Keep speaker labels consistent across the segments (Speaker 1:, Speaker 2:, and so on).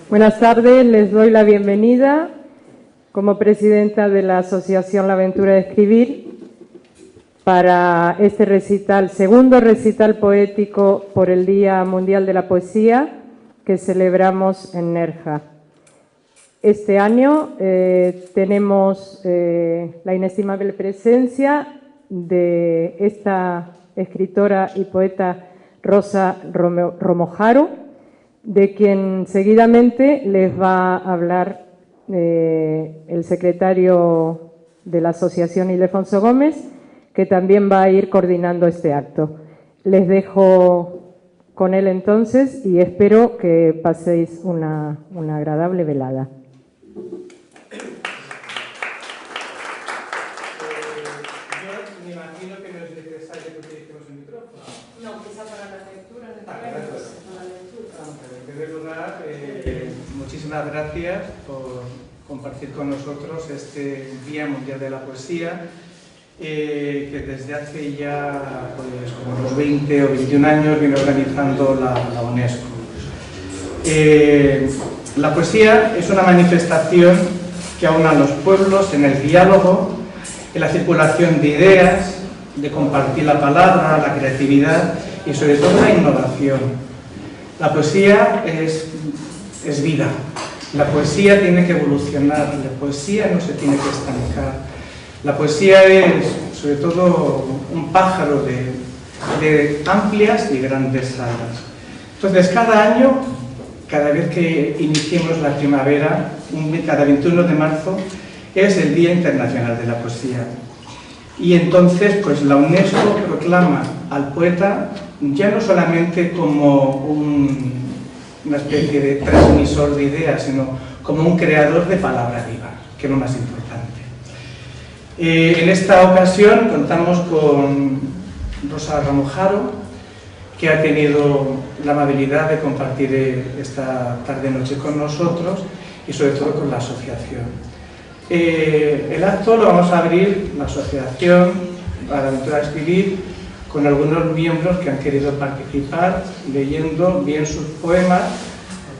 Speaker 1: Buenas tardes, les doy la bienvenida como presidenta de la Asociación La Aventura de Escribir para este recital, segundo recital poético por el Día Mundial de la Poesía que celebramos en Nerja. Este año tenemos la inestimable presencia de esta escritora y poeta Rosa Romojaro, de quien seguidamente les va a hablar el secretario de la Asociación Ildefonso Gómez, que también va a ir coordinando este acto. Les dejo con él entonces y espero que paséis una agradable velada.
Speaker 2: Yo me imagino que no es necesario que utilicemos el micrófono.
Speaker 1: No, quizá para la lectura.
Speaker 2: En primer lugar, muchísimas gracias por compartir con nosotros este Día Mundial de la Poesía, que desde hace ya como unos 20 o 21 años viene organizando la UNESCO. La poesía es una manifestación que aúna a los pueblos en el diálogo, en la circulación de ideas, de compartir la palabra, la creatividad y sobre todo la innovación. La poesía es vida, la poesía tiene que evolucionar, la poesía no se tiene que estancar. La poesía es sobre todo un pájaro de amplias y grandes alas. Entonces cada año, cada vez que iniciemos la primavera, cada 21 de marzo, es el Día Internacional de la Poesía. Y entonces pues la UNESCO proclama al poeta ya no solamente como una especie de transmisor de ideas, sino como un creador de palabra viva, que es lo más importante. En esta ocasión contamos con Rosa Romojaro, que ha tenido la amabilidad de compartir esta tarde-noche con nosotros y sobre todo con la asociación. El acto lo vamos a abrir, la asociación La Aventura de Escribir, con algunos miembros que han querido participar leyendo bien sus poemas,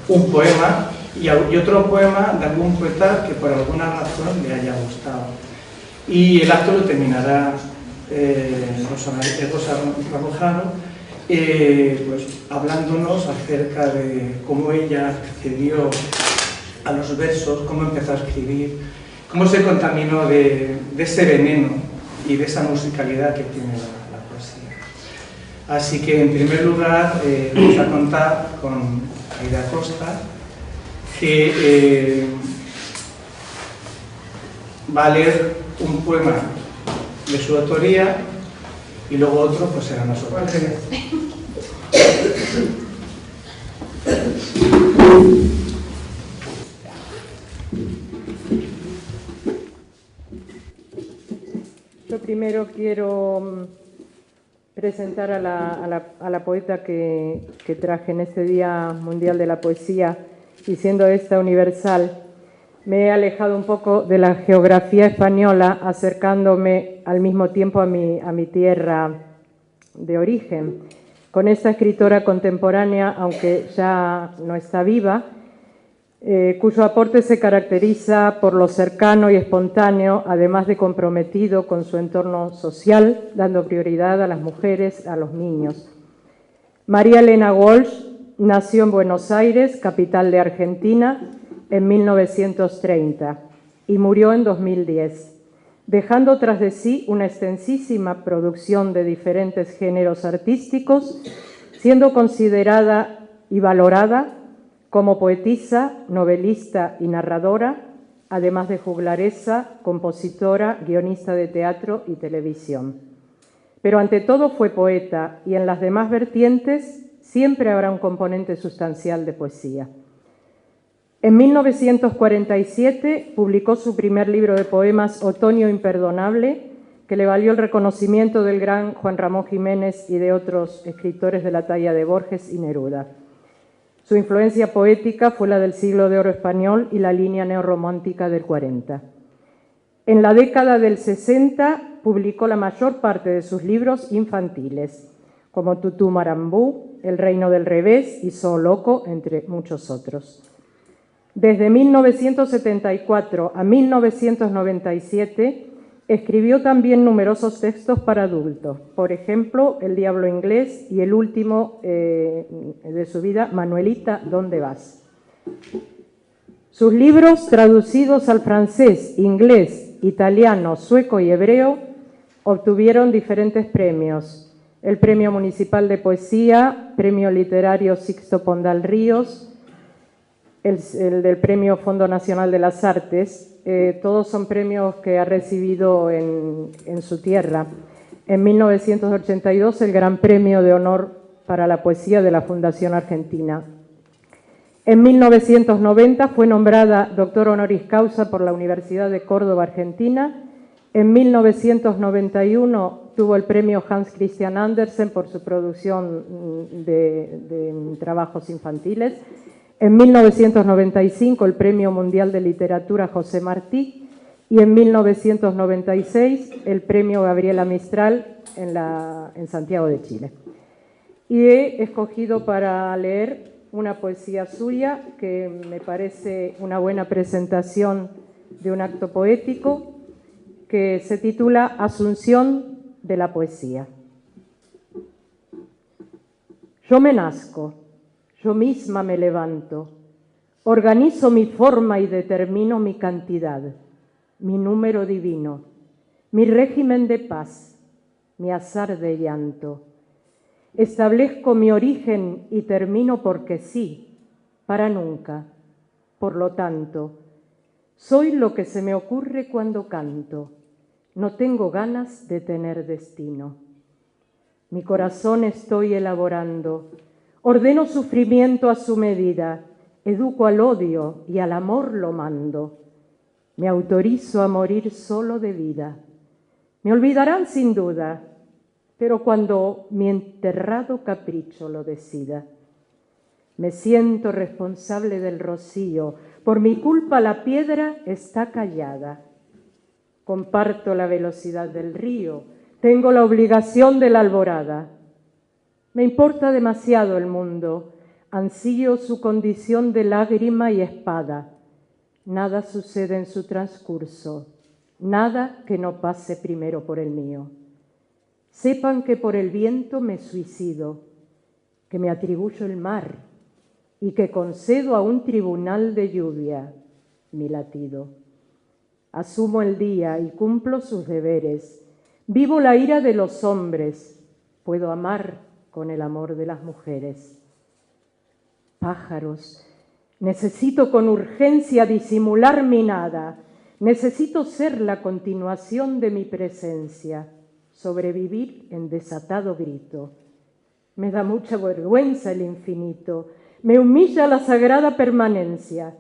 Speaker 2: un poema y otro poema de algún poeta que por alguna razón le haya gustado. Y el acto lo terminará Rosa Romojaro, pues, hablándonos acerca de cómo ella accedió a los versos, cómo empezó a escribir, cómo se contaminó de ese veneno y de esa musicalidad que tiene la poesía. Así que, en primer lugar, vamos a contar con Aida Costa, que va a leer un poema de su autoría y luego otro pues será una sorpresa.
Speaker 1: Yo primero quiero presentar a la poeta que traje en este Día Mundial de la Poesía, y siendo esta universal, me he alejado un poco de la geografía española, acercándome al mismo tiempo a mi tierra de origen. Con esta escritora contemporánea, aunque ya no está viva, cuyo aporte se caracteriza por lo cercano y espontáneo, además de comprometido con su entorno social, dando prioridad a las mujeres, a los niños. María Elena Walsh nació en Buenos Aires, capital de Argentina, en 1930 y murió en 2010, dejando tras de sí una extensísima producción de diferentes géneros artísticos, siendo considerada y valorada como poetisa, novelista y narradora, además de juglaresa, compositora, guionista de teatro y televisión. Pero ante todo fue poeta, y en las demás vertientes siempre habrá un componente sustancial de poesía. En 1947 publicó su primer libro de poemas, Otoño Imperdonable, que le valió el reconocimiento del gran Juan Ramón Jiménez y de otros escritores de la talla de Borges y Neruda. Su influencia poética fue la del siglo de oro español y la línea neorromántica del 40. En la década del 60 publicó la mayor parte de sus libros infantiles, como Tutú Marambú, El reino del revés y So Loco, entre muchos otros. Desde 1974 a 1997 escribió también numerosos textos para adultos, por ejemplo, El diablo inglés y el último de su vida, Manuelita, ¿dónde vas? Sus libros, traducidos al francés, inglés, italiano, sueco y hebreo, obtuvieron diferentes premios. El Premio Municipal de Poesía, Premio Literario Sixto Pondal Ríos, el del Premio Fondo Nacional de las Artes. Todos son premios que ha recibido en su tierra. En 1982, el Gran Premio de Honor para la Poesía de la Fundación Argentina. En 1990 fue nombrada doctor honoris causa por la Universidad de Córdoba, Argentina. En 1991 tuvo el premio Hans Christian Andersen por su producción de trabajos infantiles. En 1995 el Premio Mundial de Literatura José Martí y en 1996 el Premio Gabriela Mistral en Santiago de Chile. Y he escogido para leer una poesía suya que me parece una buena presentación de un acto poético que se titula Asunción de la Poesía. Yo me nazco. Yo misma me levanto, organizo mi forma y determino mi cantidad, mi número divino, mi régimen de paz, mi azar de llanto. Establezco mi origen y termino porque sí, para nunca. Por lo tanto, soy lo que se me ocurre cuando canto. No tengo ganas de tener destino. Mi corazón estoy elaborando. Ordeno sufrimiento a su medida, educo al odio y al amor lo mando. Me autorizo a morir solo de vida. Me olvidarán sin duda, pero cuando mi enterrado capricho lo decida. Me siento responsable del rocío, por mi culpa la piedra está callada. Comparto la velocidad del río, tengo la obligación de la alborada. Me importa demasiado el mundo, ansío su condición de lágrima y espada. Nada sucede en su transcurso, nada que no pase primero por el mío. Sepan que por el viento me suicido, que me atribuyo el mar y que concedo a un tribunal de lluvia mi latido. Asumo el día y cumplo sus deberes. Vivo la ira de los hombres, puedo amar con el amor de las mujeres. Pájaros, necesito con urgencia disimular mi nada, necesito ser la continuación de mi presencia, sobrevivir en desatado grito. Me da mucha vergüenza el infinito, me humilla la sagrada permanencia.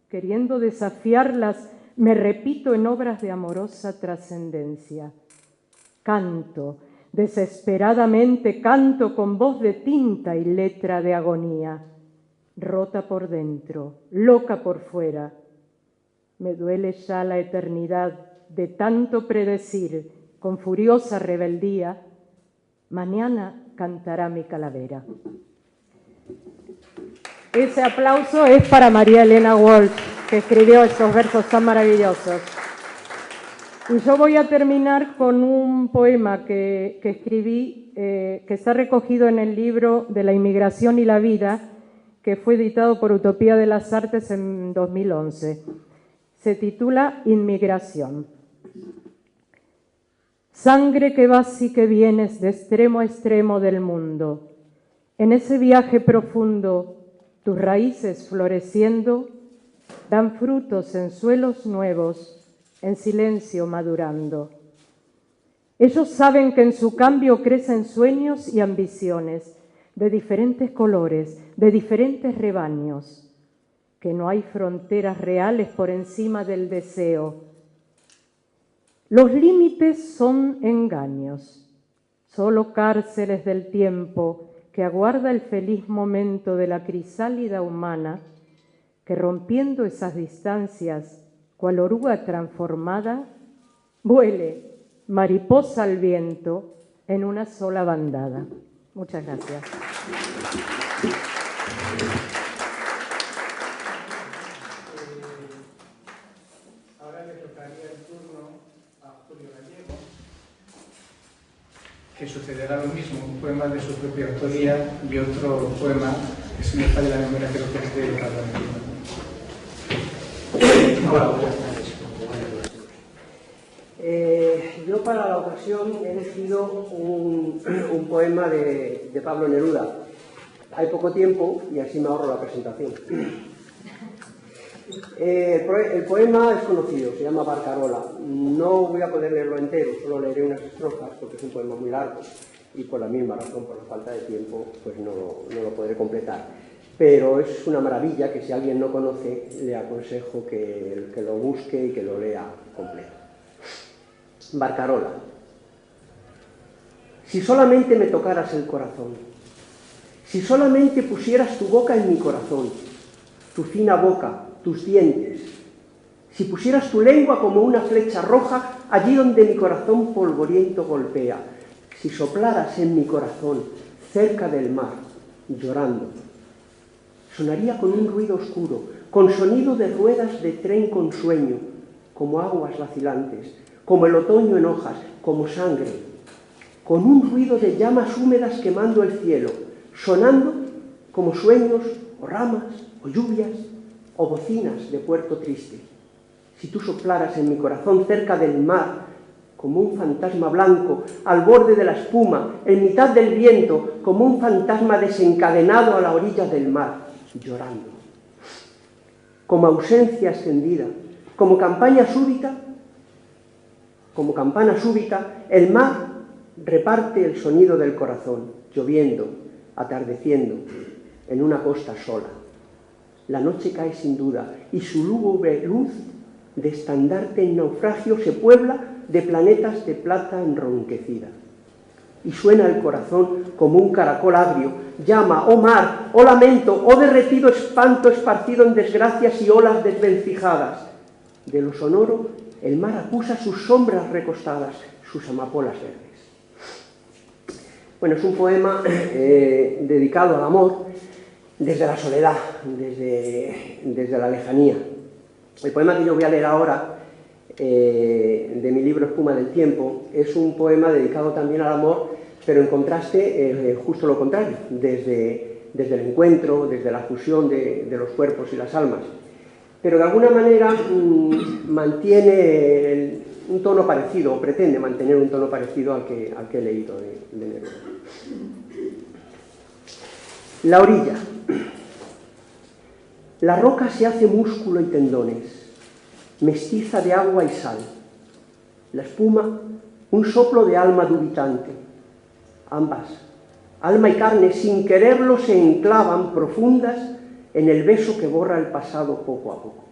Speaker 1: Queriendo desafiarlas, me repito en obras de amorosa trascendencia. Canto, desesperadamente canto con voz de tinta y letra de agonía, rota por dentro, loca por fuera. Me duele ya la eternidad de tanto predecir con furiosa rebeldía. Mañana cantará mi calavera. Ese aplauso es para María Elena Walsh, que escribió estos versos tan maravillosos. Y yo voy a terminar con un poema que escribí, que está recogido en el libro de la inmigración y la vida, que fue editado por Utopía de las Artes en 2011. Se titula Inmigración. Sangre que vas y que vienes de extremo a extremo del mundo. En ese viaje profundo, tus raíces floreciendo dan frutos en suelos nuevos, en silencio madurando. Ellos saben que en su cambio crecen sueños y ambiciones de diferentes colores, de diferentes rebaños, que no hay fronteras reales por encima del deseo. Los límites son engaños, solo cárceles del tiempo que aguarda el feliz momento de la crisálida humana, que rompiendo esas distancias, cual oruga transformada, vuele, mariposa al viento, en una sola bandada. Muchas gracias.
Speaker 2: que sucederá lo mismo, un poema de su propia autoría y otro poema que se me falla la memoria, creo que es de Pablo
Speaker 3: Neruda. Yo para la ocasión he elegido un poema de Pablo Neruda. Hay poco tiempo y así me ahorro la presentación. El poema es conocido, se llama Barcarola. No voy a poder leerlo entero, solo leeré unas estrofas porque es un poema muy largo y por la misma razón, por la falta de tiempo, pues no lo podré completar. Pero es una maravilla que si alguien no conoce, le aconsejo que lo busque y que lo lea completo. Barcarola. Si solamente me tocaras el corazón, si solamente pusieras tu boca en mi corazón, tu fina boca, tus dientes, si pusieras tu lengua como una flecha roja allí donde mi corazón polvoriento golpea, si soplaras en mi corazón cerca del mar, llorando, sonaría con un ruido oscuro, con sonido de ruedas de tren con sueño, como aguas vacilantes, como el otoño en hojas, como sangre, con un ruido de llamas húmedas quemando el cielo, sonando como sueños o ramas o lluvias o bocinas de puerto triste. Si tú soplaras en mi corazón cerca del mar, como un fantasma blanco, al borde de la espuma, en mitad del viento, como un fantasma desencadenado a la orilla del mar, llorando. Como ausencia extendida, como campana súbita, el mar reparte el sonido del corazón, lloviendo, atardeciendo, en una costa sola. La noche cae sin duda y su lúgubre luz de estandarte en naufragio se puebla de planetas de plata enronquecida. Y suena el corazón como un caracol agrio, llama, oh mar, oh lamento, oh derretido espanto esparcido en desgracias y olas desvencijadas. De lo sonoro, el mar acusa sus sombras recostadas, sus amapolas verdes. Bueno, es un poema dedicado al amor, desde la soledad, desde la lejanía. El poema que yo voy a leer ahora, de mi libro Espuma del tiempo, es un poema dedicado también al amor, pero en contraste, justo lo contrario, desde el encuentro, desde la fusión de los cuerpos y las almas. Pero de alguna manera mantiene un tono parecido, o pretende mantener un tono parecido al que he leído de Neruda. La orilla. La roca se hace músculo y tendones, mestiza de agua y sal. La espuma, un soplo de alma dubitante. Ambas, alma y carne, sin quererlo, se enclavan profundas en el beso que borra el pasado poco a poco,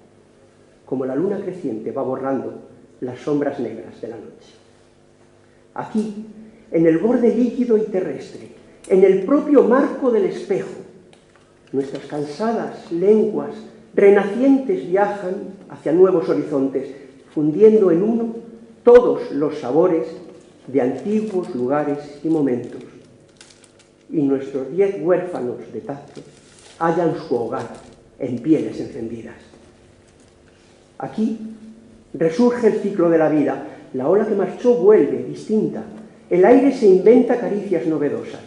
Speaker 3: como la luna creciente va borrando las sombras negras de la noche. Aquí, en el borde líquido y terrestre, en el propio marco del espejo, nuestras cansadas lenguas renacientes viajan hacia nuevos horizontes, fundiendo en uno todos los sabores de antiguos lugares y momentos. Y nuestros 10 huérfanos de tacto hallan su hogar en pieles encendidas. Aquí resurge el ciclo de la vida, la ola que marchó vuelve, distinta, el aire se inventa caricias novedosas.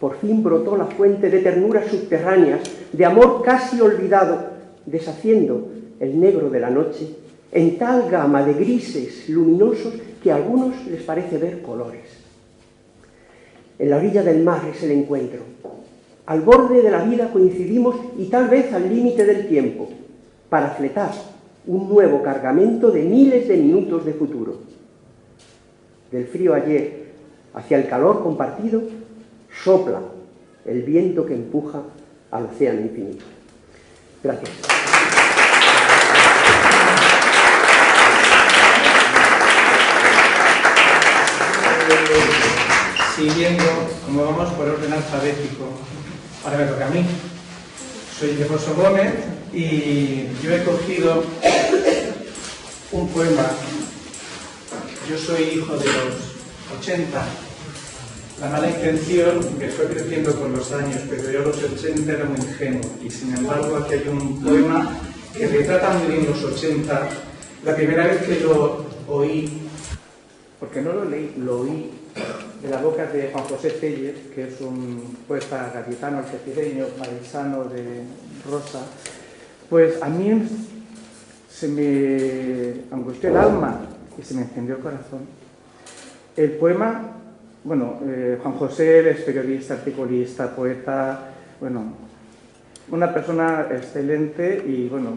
Speaker 3: Por fin brotó la fuente de ternuras subterráneas, de amor casi olvidado, deshaciendo el negro de la noche en tal gama de grises luminosos que a algunos les parece ver colores. En la orilla del mar es el encuentro. Al borde de la vida coincidimos y tal vez al límite del tiempo, para fletar un nuevo cargamento de miles de minutos de futuro. Del frío ayer hacia el calor compartido, sopla el viento que empuja al océano infinito. Gracias.
Speaker 2: Siguiendo, como vamos por orden alfabético, ahora me toca a mí. Soy Ildefonso Gómez y yo he cogido un poema. Yo soy hijo de los 80. La mala intención que fue creciendo con los años, pero yo a los 80 era muy ingenuo. Y sin embargo aquí hay un poema que retrata muy bien los 80. La primera vez que lo oí porque no lo leí, lo oí de la boca de Juan José Tellez, que es un poeta gaditano, algecireño, paisano de Rosa. Pues a mí se me angustió el alma y se me encendió el corazón. El poema, bueno, Juan José es periodista, articulista, poeta, bueno, una persona excelente y, bueno,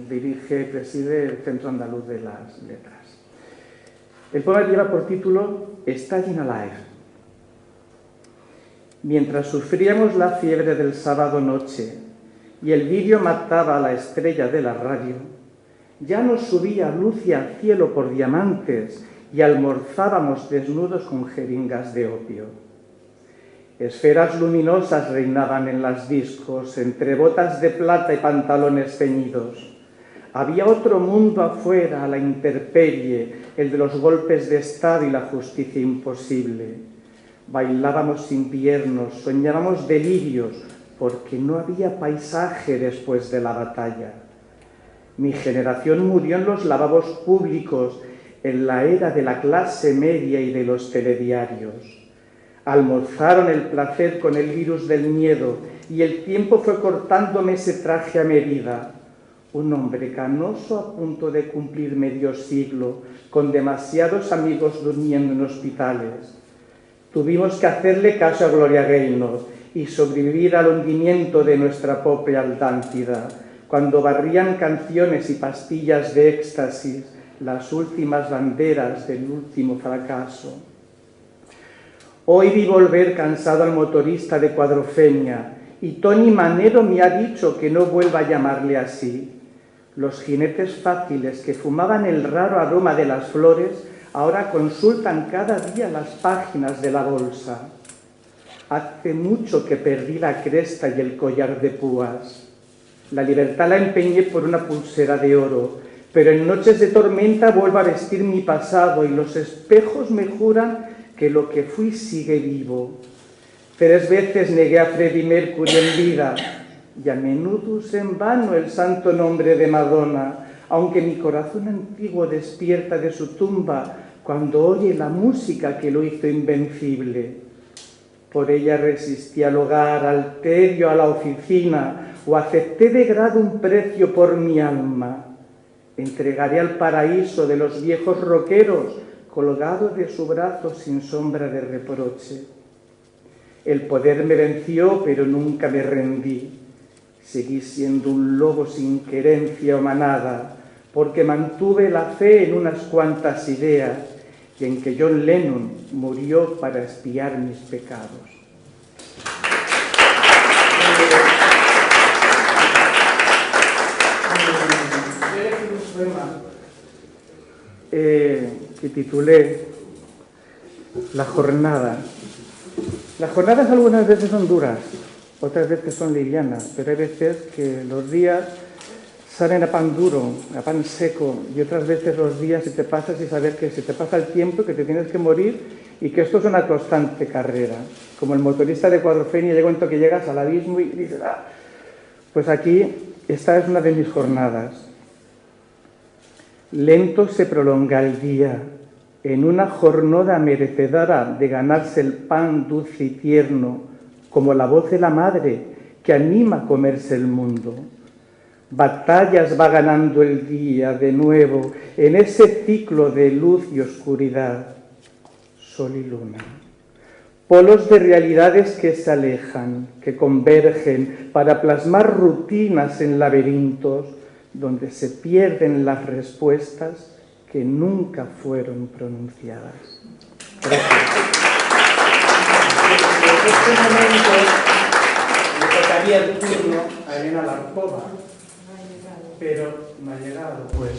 Speaker 2: dirige, preside el Centro Andaluz de las Letras. El poema lleva por título Staying Alive. Mientras sufríamos la fiebre del sábado noche y el vídeo mataba a la estrella de la radio, ya nos subía Lucia al cielo por diamantes y almorzábamos desnudos con jeringas de opio. Esferas luminosas reinaban en las discos, entre botas de plata y pantalones ceñidos. Había otro mundo afuera, a la intemperie, el de los golpes de Estado y la justicia imposible. Bailábamos inviernos, soñábamos delirios, porque no había paisaje después de la batalla. Mi generación murió en los lavabos públicos, en la era de la clase media y de los telediarios. Almorzaron el placer con el virus del miedo y el tiempo fue cortándome ese traje a medida. Un hombre canoso a punto de cumplir medio siglo, con demasiados amigos durmiendo en hospitales. Tuvimos que hacerle caso a Gloria Gaynor y sobrevivir al hundimiento de nuestra propia Atlántida, cuando barrían canciones y pastillas de éxtasis las últimas banderas del último fracaso. Hoy vi volver cansado al motorista de Cuadrofeña y Tony Manero me ha dicho que no vuelva a llamarle así. Los jinetes fáciles que fumaban el raro aroma de las flores ahora consultan cada día las páginas de la bolsa. Hace mucho que perdí la cresta y el collar de púas. La libertad la empeñé por una pulsera de oro, pero en noches de tormenta vuelvo a vestir mi pasado y los espejos me juran que lo que fui sigue vivo. 3 veces negué a Freddie Mercury en vida y a menudo usé en vano el santo nombre de Madonna, aunque mi corazón antiguo despierta de su tumba cuando oye la música que lo hizo invencible. Por ella resistí al hogar, al tedio, a la oficina, o acepté de grado un precio por mi alma. Entregaré al paraíso de los viejos rockeros colgado de su brazo sin sombra de reproche. El poder me venció, pero nunca me rendí. Seguí siendo un lobo sin querencia o manada, porque mantuve la fe en unas cuantas ideas y en que John Lennon murió para expiar mis pecados. Que titulé La jornada. Las jornadas algunas veces son duras, otras veces son livianas, pero hay veces que los días salen a pan duro, a pan seco, y otras veces los días se te pasas y saber que se te pasa el tiempo, que te tienes que morir y que esto es una constante carrera. Como el motorista de Cuadrofeña, llega un momento que llegas al abismo y dices, pues aquí esta es una de mis jornadas. Lento se prolonga el día, en una jornada merecedora de ganarse el pan dulce y tierno, como la voz de la madre que anima a comerse el mundo. Batallas va ganando el día de nuevo en ese ciclo de luz y oscuridad. Sol y luna. Polos de realidades que se alejan, que convergen para plasmar rutinas en laberintos donde se pierden las respuestas que nunca fueron pronunciadas. Gracias. En este momento le tocaría el turno a Elena Larcova, pero no ha llegado, pues.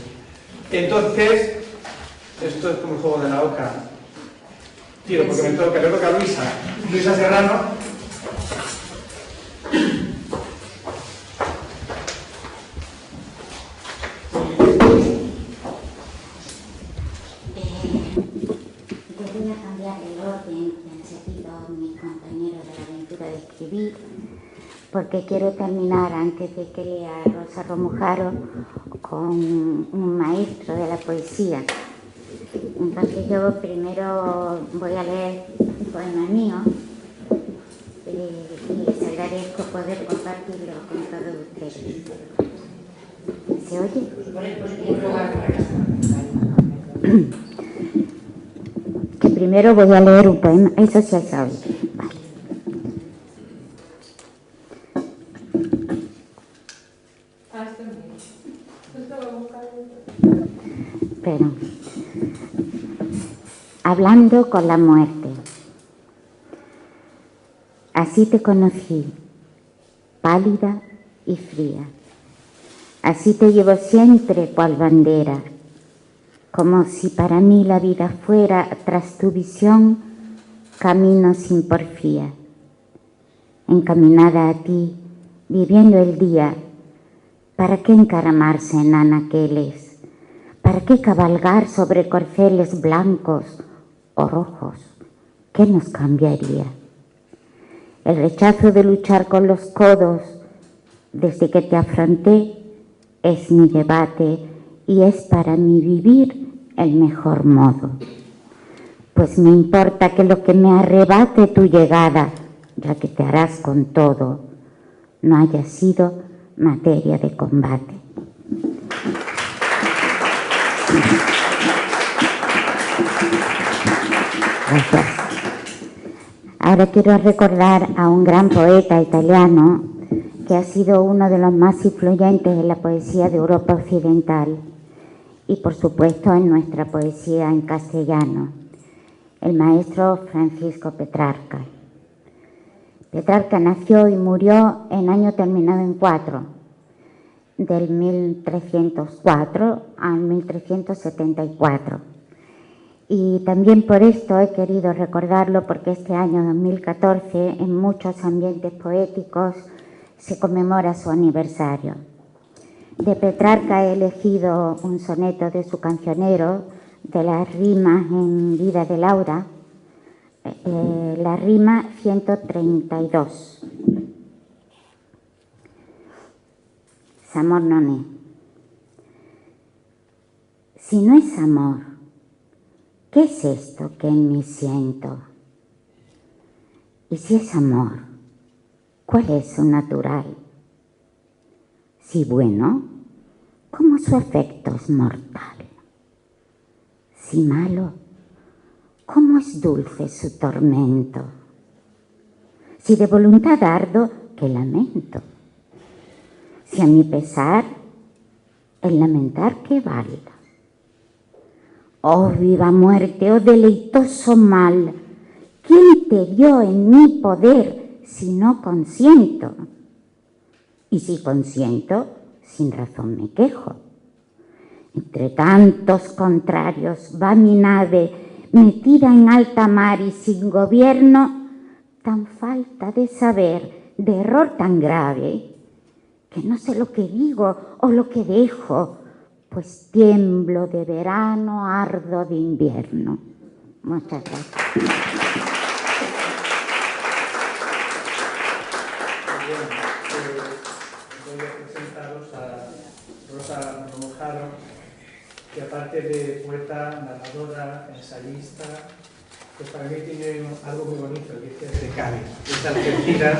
Speaker 2: Entonces, esto es como el juego de la oca. Tiro, porque le toca a Luisa Serrano.
Speaker 4: Voy a cambiar el orden que han seguido mis compañeros de la aventura de escribir, porque quiero terminar, antes de que lea Rosa Romujaro, con un maestro de la poesía, Entonces yo primero voy a leer un poema mío y les agradezco poder compartirlo con todos ustedes. ¿Se oye? Que primero voy a leer un poema, eso sí se oye. Vale. Pero, hablando con la muerte. Así te conocí, pálida y fría. Así te llevo siempre cual bandera, como si para mí la vida fuera, tras tu visión, camino sin porfía. Encaminada a ti, viviendo el día, ¿para qué encaramarse en anaqueles? ¿Para qué cabalgar sobre corceles blancos o rojos? ¿Qué nos cambiaría? El rechazo de luchar con los codos desde que te afronté es mi debate y es para mí vivir el mejor modo. Pues me importa que lo que me arrebate tu llegada, ya que te harás con todo, no haya sido materia de combate. Gracias. Ahora quiero recordar a un gran poeta italiano que ha sido uno de los más influyentes en la poesía de Europa Occidental y, por supuesto, en nuestra poesía en castellano, el maestro Francisco Petrarca. Petrarca nació y murió en año terminado en 4, del 1304 al 1374. Y también por esto he querido recordarlo, porque este año 2014 en muchos ambientes poéticos se conmemora su aniversario. De Petrarca he elegido un soneto de su cancionero, de las rimas en Vida de Laura, la rima 132. S'amor non è. Si no es amor, ¿qué es esto que en mí siento? Y si es amor, ¿cuál es su natural? Si bueno, ¿cómo su afecto es mortal? Si malo, ¿cómo es dulce su tormento? Si de voluntad ardo, ¿qué lamento? Si a mi pesar, el lamentar, ¿qué valga? Oh viva muerte, oh deleitoso mal, ¿quién te dio en mi poder si no consiento? Y si consiento, sin razón me quejo. Entre tantos contrarios va mi nave metida en alta mar y sin gobierno, tan falta de saber, de error tan grave, que no sé lo que digo o lo que dejo, pues tiemblo de verano, ardo de invierno. Muchas gracias.
Speaker 2: Bien, voy a presentaros a Rosa Romojaro, que aparte de poeta, narradora, ensayista, pues para mí tiene algo muy bonito, que es de Cádiz. Es Algeciras,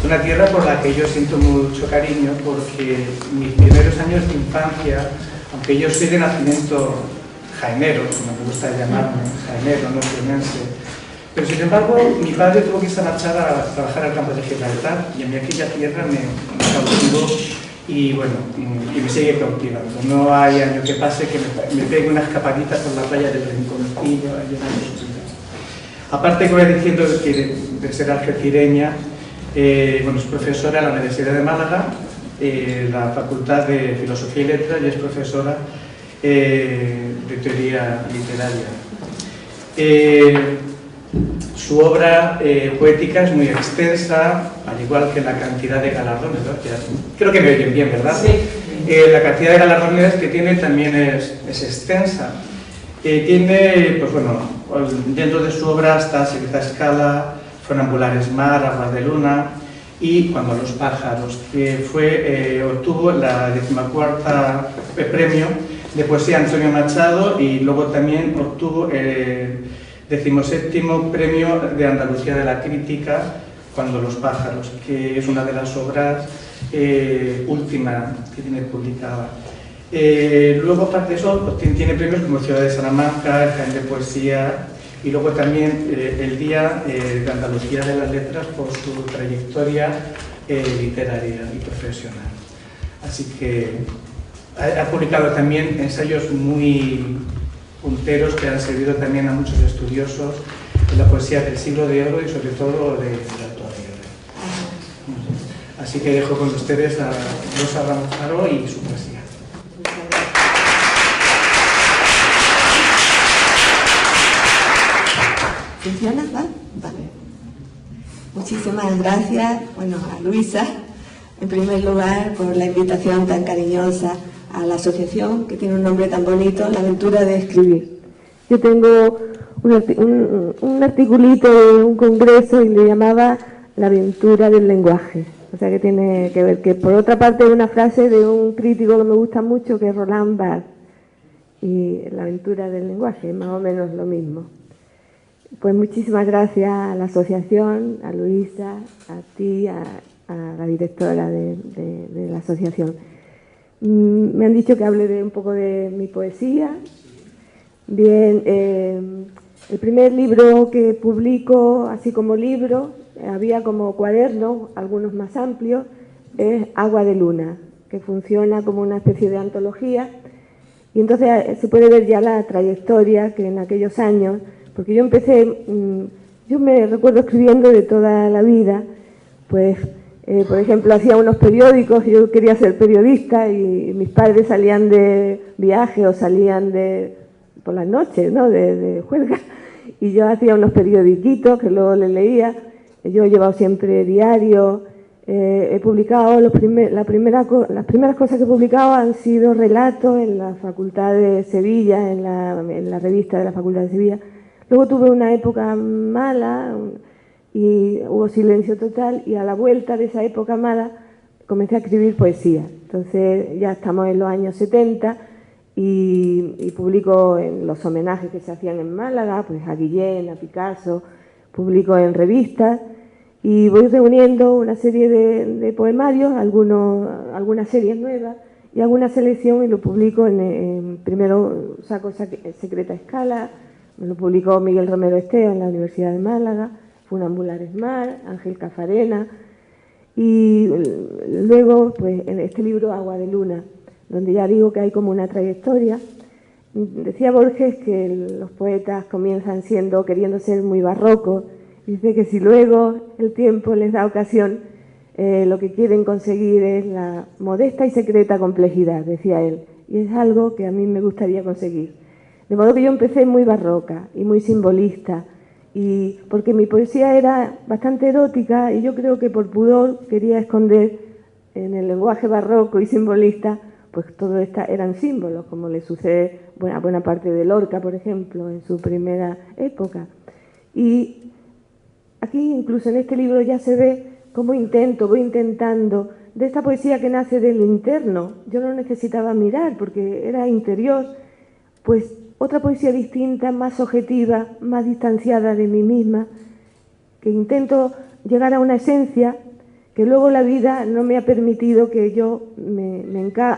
Speaker 2: una tierra por la que yo siento mucho cariño, porque mis primeros años de infancia, aunque yo soy de nacimiento jaenero, como me gusta llamarme, jaenero, no jienense, pero sin embargo mi padre tuvo que irse a marchar a trabajar al campo de Gibraltar y a mí aquella tierra me cautivó y bueno, y me sigue cautivando. No hay año que pase que me pegue una escapadita por la playa del Rinconcillo, aparte que voy diciendo que de ser algecireña, bueno, es profesora en la Universidad de Málaga, la Facultad de Filosofía y Letras, y es profesora de teoría literaria. Su obra poética es muy extensa, al igual que la cantidad de galardones, ¿no? Creo que me oyen bien, ¿verdad? Sí. La cantidad de galardones que tiene también es extensa. Tiene, pues bueno, dentro de su obra está Secreta Escala, Funambulares Mar, Aguas de Luna y Cuando los pájaros, que obtuvo la 14ª premio de poesía Antonio Machado, y luego también obtuvo el 17º premio de Andalucía de la Crítica, Cuando los pájaros, que es una de las obras últimas que tiene publicada. Luego, aparte de eso, tiene premios como Ciudad de Salamanca, el Jaén de Poesía, y luego también el Día de Andalucía de las Letras por su trayectoria literaria y profesional. Así que ha publicado también ensayos muy punteros que han servido también a muchos estudiosos de la poesía del siglo de oro y sobre todo de la actualidad. Así que dejo con ustedes a Rosa Ramos Haro y su poesía.
Speaker 5: ¿Funciona? Vale. Muchísimas gracias, bueno, a Luisa, en primer lugar, por la invitación tan cariñosa a la asociación, que tiene un nombre tan bonito, La Aventura de Escribir.
Speaker 6: Yo tengo un articulito de un congreso y le llamaba La Aventura del Lenguaje. O sea que tiene que ver, que por otra parte es una frase de un crítico que me gusta mucho, que es Roland Barthes. Y La Aventura del Lenguaje, más o menos lo mismo. Pues muchísimas gracias a la asociación, a Luisa, a ti, a la directora de la asociación. Me han dicho que hable un poco de mi poesía. Bien, el primer libro que publico, así como libro, había como cuadernos, algunos más amplios, es Agua de Luna, que funciona como una especie de antología. Y entonces se puede ver ya la trayectoria que en aquellos años, porque yo empecé, yo me recuerdo escribiendo de toda la vida, pues, por ejemplo, hacía unos periódicos, yo quería ser periodista y mis padres salían de viaje o salían por las noches, ¿no?, de juerga, y yo hacía unos periodiquitos que luego les leía. Yo he llevado siempre diario, he publicado, las primeras cosas que he publicado han sido relatos en la Facultad de Sevilla, en la revista de la Facultad de Sevilla. Luego tuve una época mala y hubo silencio total, y a la vuelta de esa época mala comencé a escribir poesía. Entonces ya estamos en los años 70 y publico en los homenajes que se hacían en Málaga, pues a Guillén, a Picasso, publico en revistas y voy reuniendo una serie de poemarios, algunas series nuevas y alguna selección, y lo publico primero saco Secreta Escala, me lo publicó Miguel Romero Esteo en la Universidad de Málaga, Funambulares Mar, Ángel Cafarena, y luego pues en este libro Agua de Luna, donde ya digo que hay como una trayectoria. Decía Borges que los poetas comienzan queriendo ser muy barrocos. Dice que si luego el tiempo les da ocasión, lo que quieren conseguir es la modesta y secreta complejidad, decía él. Y es algo que a mí me gustaría conseguir. De modo que yo empecé muy barroca y muy simbolista, y porque mi poesía era bastante erótica y yo creo que por pudor quería esconder en el lenguaje barroco y simbolista, pues todo eran símbolos, como le sucede a buena parte de Lorca, por ejemplo, en su primera época. Y aquí, incluso en este libro, ya se ve cómo voy intentando, de esta poesía que nace del interno, yo no necesitaba mirar porque era interior, pues otra poesía distinta, más objetiva, más distanciada de mí misma, que intento llegar a una esencia que luego la vida no me ha permitido que yo me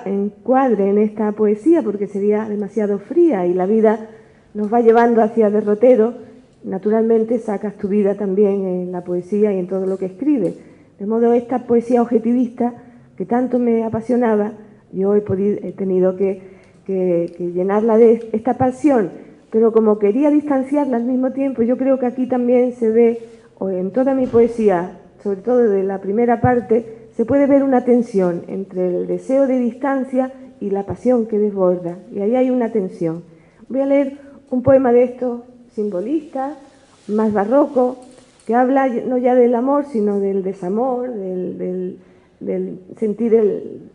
Speaker 6: encuadre en esta poesía, porque sería demasiado fría y la vida nos va llevando hacia derroteros. Naturalmente sacas tu vida también en la poesía y en todo lo que escribes. De modo, esta poesía objetivista que tanto me apasionaba, yo he tenido que llenarla de esta pasión, pero como quería distanciarla al mismo tiempo, yo creo que aquí también se ve, o en toda mi poesía, sobre todo de la primera parte, se puede ver una tensión entre el deseo de distancia y la pasión que desborda, y ahí hay una tensión. Voy a leer un poema de estos simbolistas, más barroco, que habla no ya del amor, sino del desamor, del sentir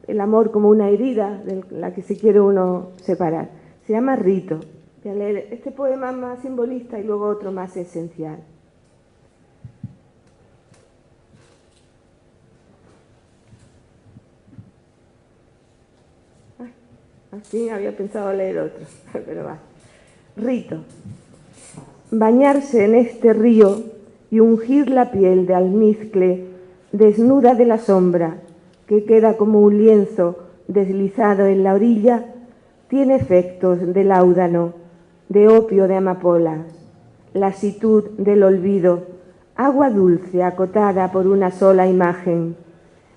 Speaker 6: el amor como una herida de la que se quiere uno separar. Se llama Rito. Voy a leer este poema más simbolista y luego otro más esencial. Así había pensado leer otro, pero va. Rito. Bañarse en este río y ungir la piel de almizcle desnuda de la sombra que queda como un lienzo deslizado en la orilla tiene efectos de láudano, de opio de amapolas, lasitud del olvido, agua dulce acotada por una sola imagen.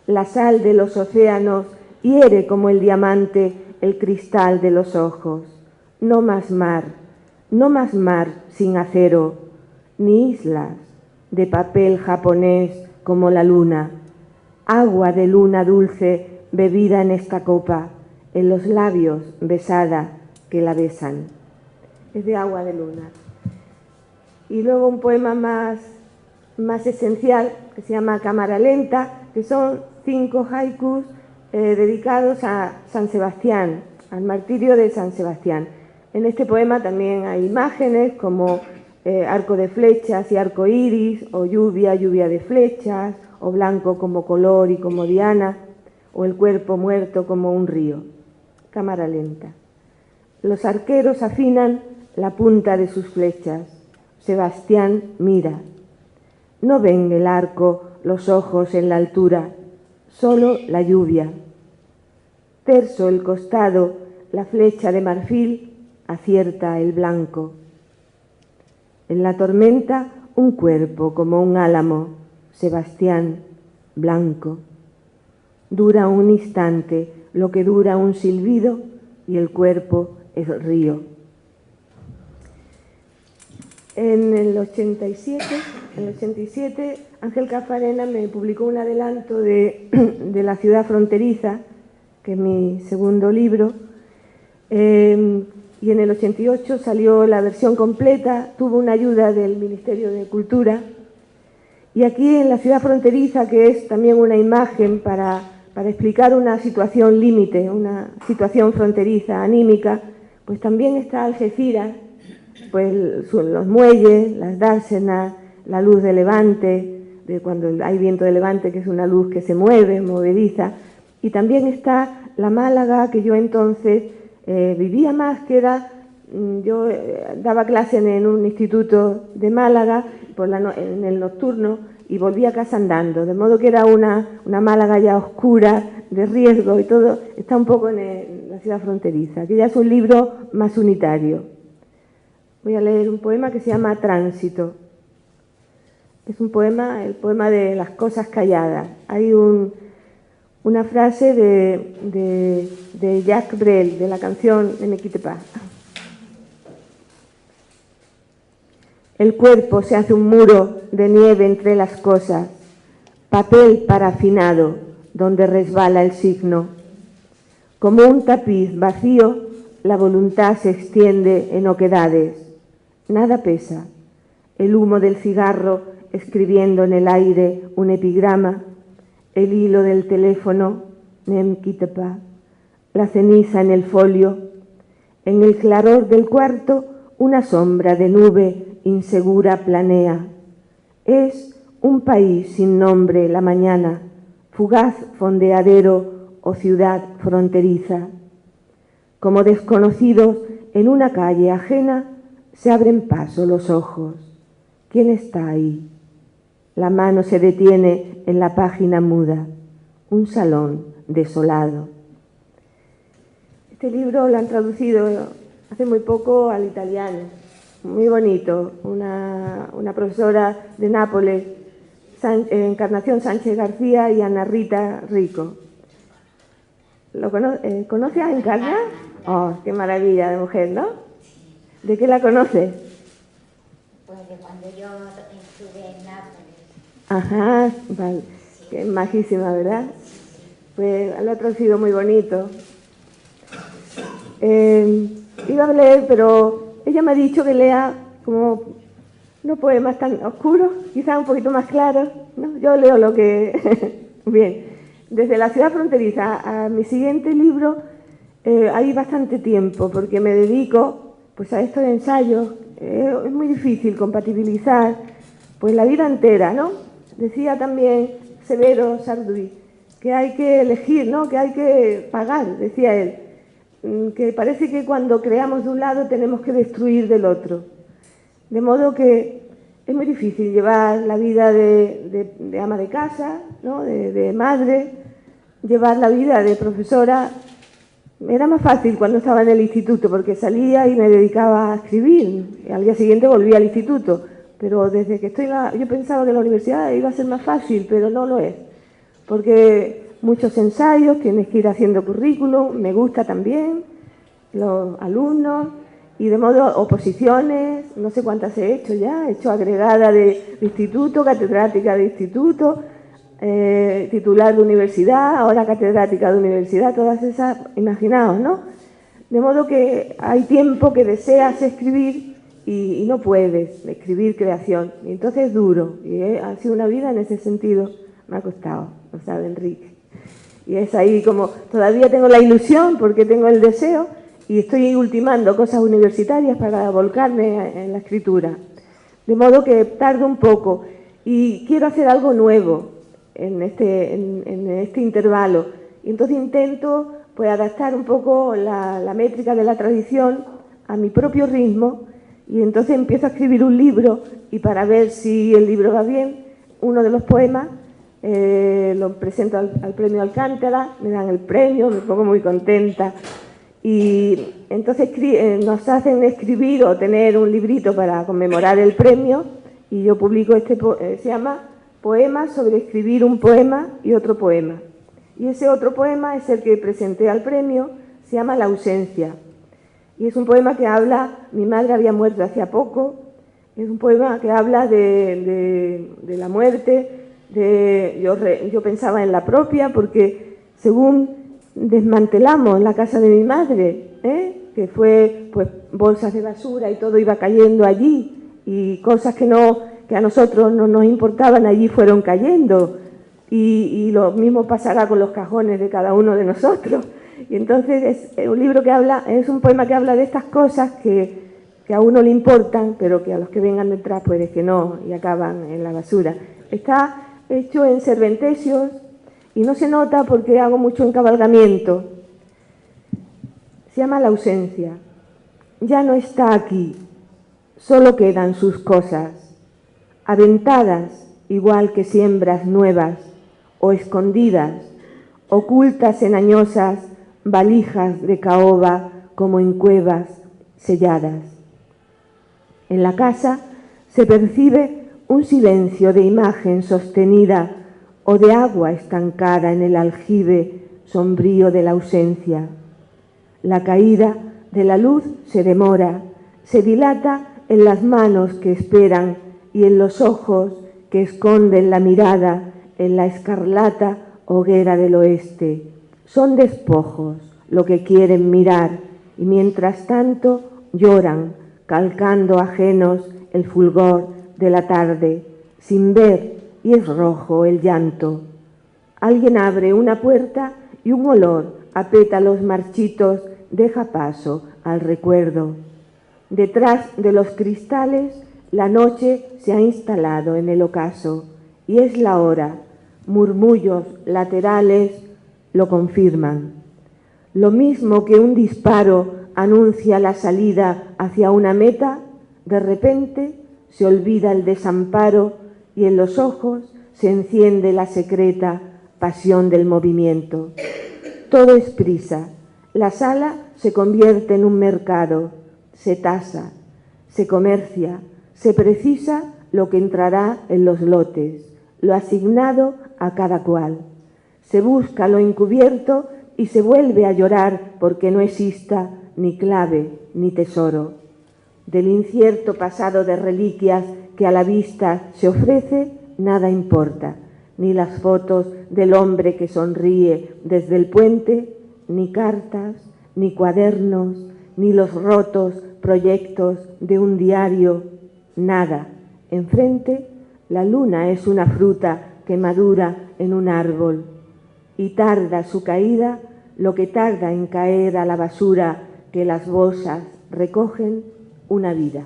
Speaker 6: La sal de los océanos hiere como el diamante el cristal de los ojos. No más mar sin acero, ni islas de papel japonés como la luna. Agua de luna dulce bebida en esta copa, en los labios besada que la besan. Es de Agua de luna. Y luego un poema más esencial que se llama Cámara lenta, que son 5 haikus dedicados a San Sebastián, al martirio de San Sebastián. En este poema también hay imágenes como arco de flechas y arco iris, o lluvia de flechas, o blanco como color y como diana, o el cuerpo muerto como un río. Cámara lenta. Los arqueros afinan la punta de sus flechas. Sebastián mira. No ven el arco, los ojos en la altura, solo la lluvia. Terso el costado, la flecha de marfil acierta el blanco. En la tormenta un cuerpo como un álamo, Sebastián blanco. Dura un instante lo que dura un silbido y el cuerpo es río. En el 87, Ángel Cafarena me publicó un adelanto de La ciudad fronteriza, que es mi segundo libro, y en el 88 salió la versión completa, tuvo una ayuda del Ministerio de Cultura, y aquí en La ciudad fronteriza, que es también una imagen para explicar una situación límite, una situación fronteriza, anímica, pues también está Algeciras, pues los muelles, las dársenas, la luz de levante, de cuando hay viento de levante, que es una luz que se mueve, movediza, y también está la Málaga, que yo entonces vivía más, que era, yo daba clase en un instituto de Málaga en el nocturno y volvía a casa andando, de modo que era una Málaga ya oscura, de riesgo y todo, está un poco en La ciudad fronteriza, que ya es un libro más unitario. Voy a leer un poema que se llama Tránsito. Es un poema, el poema de las cosas calladas. Hay una frase de Jacques Brel, de la canción Ne me quitte pas. El cuerpo se hace un muro de nieve entre las cosas, papel parafinado donde resbala el signo. Como un tapiz vacío, la voluntad se extiende en oquedades. Nada pesa. El humo del cigarro escribiendo en el aire un epigrama, el hilo del teléfono, ne me quitte pas, la ceniza en el folio, en el claror del cuarto una sombra de nube insegura planea. Es un país sin nombre la mañana, fugaz fondeadero o ciudad fronteriza. Como desconocidos en una calle ajena se abren paso los ojos. ¿Quién está ahí? La mano se detiene en la página muda. Un salón desolado. Este libro lo han traducido hace muy poco al italiano. Muy bonito. Una profesora de Nápoles, Encarnación Sánchez García, y Ana Rita Rico. ¿Conoce a Encarna? Oh, qué maravilla de mujer, ¿no? ¿De qué la conoce?
Speaker 4: Pues de cuando yo estuve en Nápoles.
Speaker 6: Ajá, vale. Sí. Qué majísima, ¿verdad? Pues lo ha traducido muy bonito. Iba a leer, pero ella me ha dicho que lea como no poemas tan oscuros, quizás un poquito más claros, ¿no? Yo leo lo que... Bien, desde La ciudad fronteriza a mi siguiente libro hay bastante tiempo, porque me dedico pues a estos ensayos. Es muy difícil compatibilizar pues la vida entera, ¿no? Decía también Severo Sarduy que hay que elegir, ¿no? Que hay que pagar, decía él. que parece que cuando creamos de un lado tenemos que destruir del otro. De modo que es muy difícil llevar la vida de ama de casa, ¿no? de madre, llevar la vida de profesora. Era más fácil cuando estaba en el instituto, porque salía y me dedicaba a escribir. Y al día siguiente volvía al instituto. Pero desde que yo pensaba que la universidad iba a ser más fácil, pero no lo es. Porque muchos ensayos, tienes que ir haciendo currículum, me gusta también, los alumnos, y de modo oposiciones, no sé cuántas he hecho ya, he hecho agregada de instituto, catedrática de instituto, titular de universidad, ahora catedrática de universidad, todas esas, imaginaos, ¿no? De modo que hay tiempo que deseas escribir y no puedes escribir creación, y entonces es duro, y ha sido una vida en ese sentido, me ha costado, lo sabe Enrique. Y es ahí como, todavía tengo la ilusión porque tengo el deseo y estoy ultimando cosas universitarias para volcarme en la escritura. De modo que tardo un poco y quiero hacer algo nuevo en este intervalo. Y entonces intento pues adaptar un poco la métrica de la tradición a mi propio ritmo y entonces empiezo a escribir un libro y para ver si el libro va bien, uno de los poemas lo presento al premio Alcántara, me dan el premio, me pongo muy contenta y entonces nos hacen escribir o tener un librito para conmemorar el premio y yo publico se llama Poemas sobre escribir un poema y otro poema. Y ese otro poema es el que presenté al premio, se llama La ausencia. Y es un poema que habla, mi madre había muerto hacía poco, es un poema que habla de la muerte. Yo pensaba en la propia porque según desmantelamos la casa de mi madre, que fue pues bolsas de basura y todo iba cayendo allí y cosas que a nosotros no nos importaban allí fueron cayendo y lo mismo pasará con los cajones de cada uno de nosotros. Y entonces es un libro que es un poema que habla de estas cosas que a uno le importan, pero que a los que vengan detrás puede que no y acaban en la basura. Está hecho en serventesios y no se nota porque hago mucho encabalgamiento. Se llama La ausencia. Ya no está aquí, solo quedan sus cosas, aventadas igual que siembras nuevas o escondidas, ocultas en añosas valijas de caoba como en cuevas selladas. En la casa se percibe un silencio de imagen sostenida o de agua estancada en el aljibe sombrío de la ausencia. La caída de la luz se demora, se dilata en las manos que esperan y en los ojos que esconden la mirada en la escarlata hoguera del oeste. Son despojos lo que quieren mirar y mientras tanto lloran, calcando ajenos el fulgor de la tarde, sin ver, y es rojo el llanto. Alguien abre una puerta y un olor a pétalos marchitos deja paso al recuerdo. Detrás de los cristales la noche se ha instalado en el ocaso y es la hora. Murmullos laterales lo confirman. Lo mismo que un disparo anuncia la salida hacia una meta, de repente se olvida el desamparo y en los ojos se enciende la secreta pasión del movimiento. Todo es prisa. La sala se convierte en un mercado, se tasa, se comercia, se precisa lo que entrará en los lotes, lo asignado a cada cual. Se busca lo encubierto y se vuelve a llorar porque no exista ni clave ni tesoro. Del incierto pasado de reliquias que a la vista se ofrece, nada importa, ni las fotos del hombre que sonríe desde el puente, ni cartas, ni cuadernos, ni los rotos proyectos de un diario, nada. Enfrente, la luna es una fruta que madura en un árbol y tarda su caída lo que tarda en caer a la basura que las bolsas recogen una vida.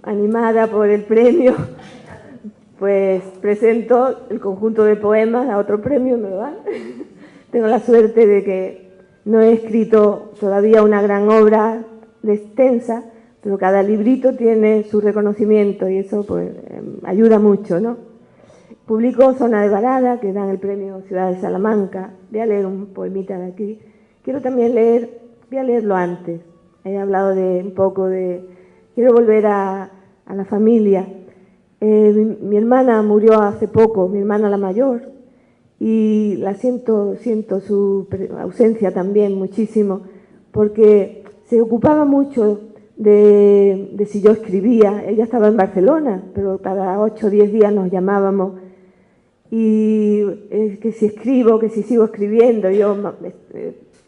Speaker 6: animada por el premio, pues presento el conjunto de poemas a otro premio, me lo dan. Tengo la suerte de que no he escrito todavía una gran obra extensa, pero cada librito tiene su reconocimiento y eso pues ayuda mucho, ¿no? Publico Zona de Varada, que dan el premio Ciudad de Salamanca. Voy a leer un poemita de aquí. Quiero también leer, voy a leerlo antes. He hablado de un poco de... Quiero volver a la familia. Mi hermana murió hace poco, mi hermana la mayor, y la siento su ausencia también muchísimo, porque se ocupaba mucho de si yo escribía. Ella estaba en Barcelona, pero cada 8 o 10 días nos llamábamos, y que si escribo, que si sigo escribiendo.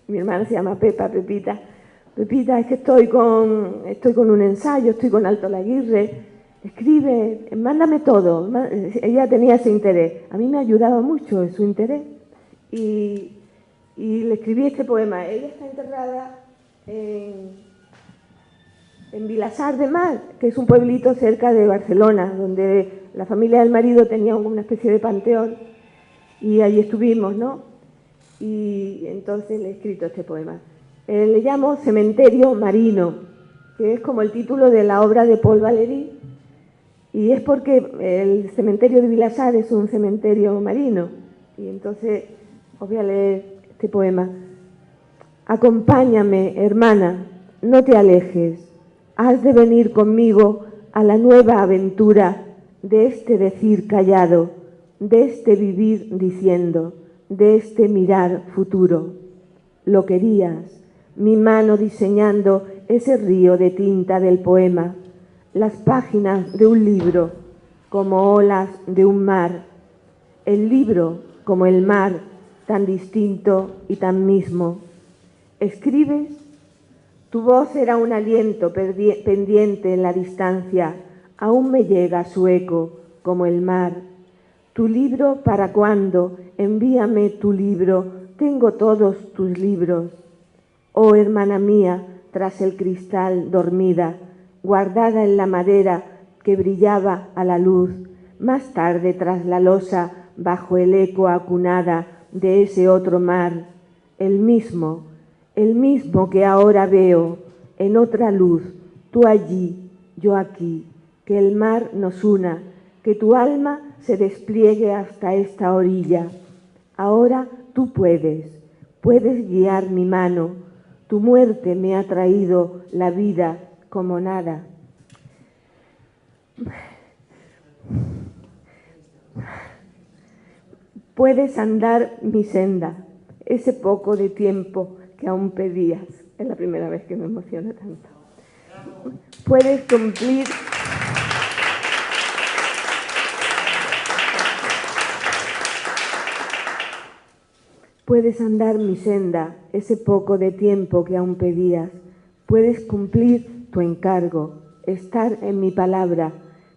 Speaker 6: Mi hermana se llama Pepita, es que estoy con un ensayo, estoy con Alto Laguirre, escribe, mándame todo. Ella tenía ese interés, a mí me ayudaba mucho su interés, y le escribí este poema. Ella está enterrada en Vilassar de Mar, que es un pueblito cerca de Barcelona, donde la familia del marido tenía una especie de panteón, y allí estuvimos, ¿no? Y entonces le he escrito este poema. Le llamo Cementerio Marino, que es como el título de la obra de Paul Valéry, y es porque el cementerio de Vilassar es un cementerio marino. Y entonces os voy a leer este poema. Acompáñame, hermana, no te alejes. Has de venir conmigo a la nueva aventura de este decir callado, de este vivir diciendo, de este mirar futuro. Lo querías, mi mano diseñando ese río de tinta del poema, las páginas de un libro como olas de un mar, el libro como el mar, tan distinto y tan mismo. ¿Escribes? Tu voz era un aliento pendiente en la distancia, aún me llega su eco como el mar. Tu libro, ¿para cuándo? Envíame tu libro, tengo todos tus libros. Oh, hermana mía, tras el cristal dormida, guardada en la madera que brillaba a la luz, más tarde tras la losa, bajo el eco acunada de ese otro mar, el mismo que ahora veo, en otra luz, tú allí, yo aquí, que el mar nos una, que tu alma se despliegue hasta esta orilla. Ahora tú puedes guiar mi mano, tu muerte me ha traído la vida como nada. Puedes andar mi senda, ese poco de tiempo que aún pedías. Es la primera vez que me emociona tanto. Puedes cumplir... Puedes andar mi senda, ese poco de tiempo que aún pedías. Puedes cumplir tu encargo, estar en mi palabra,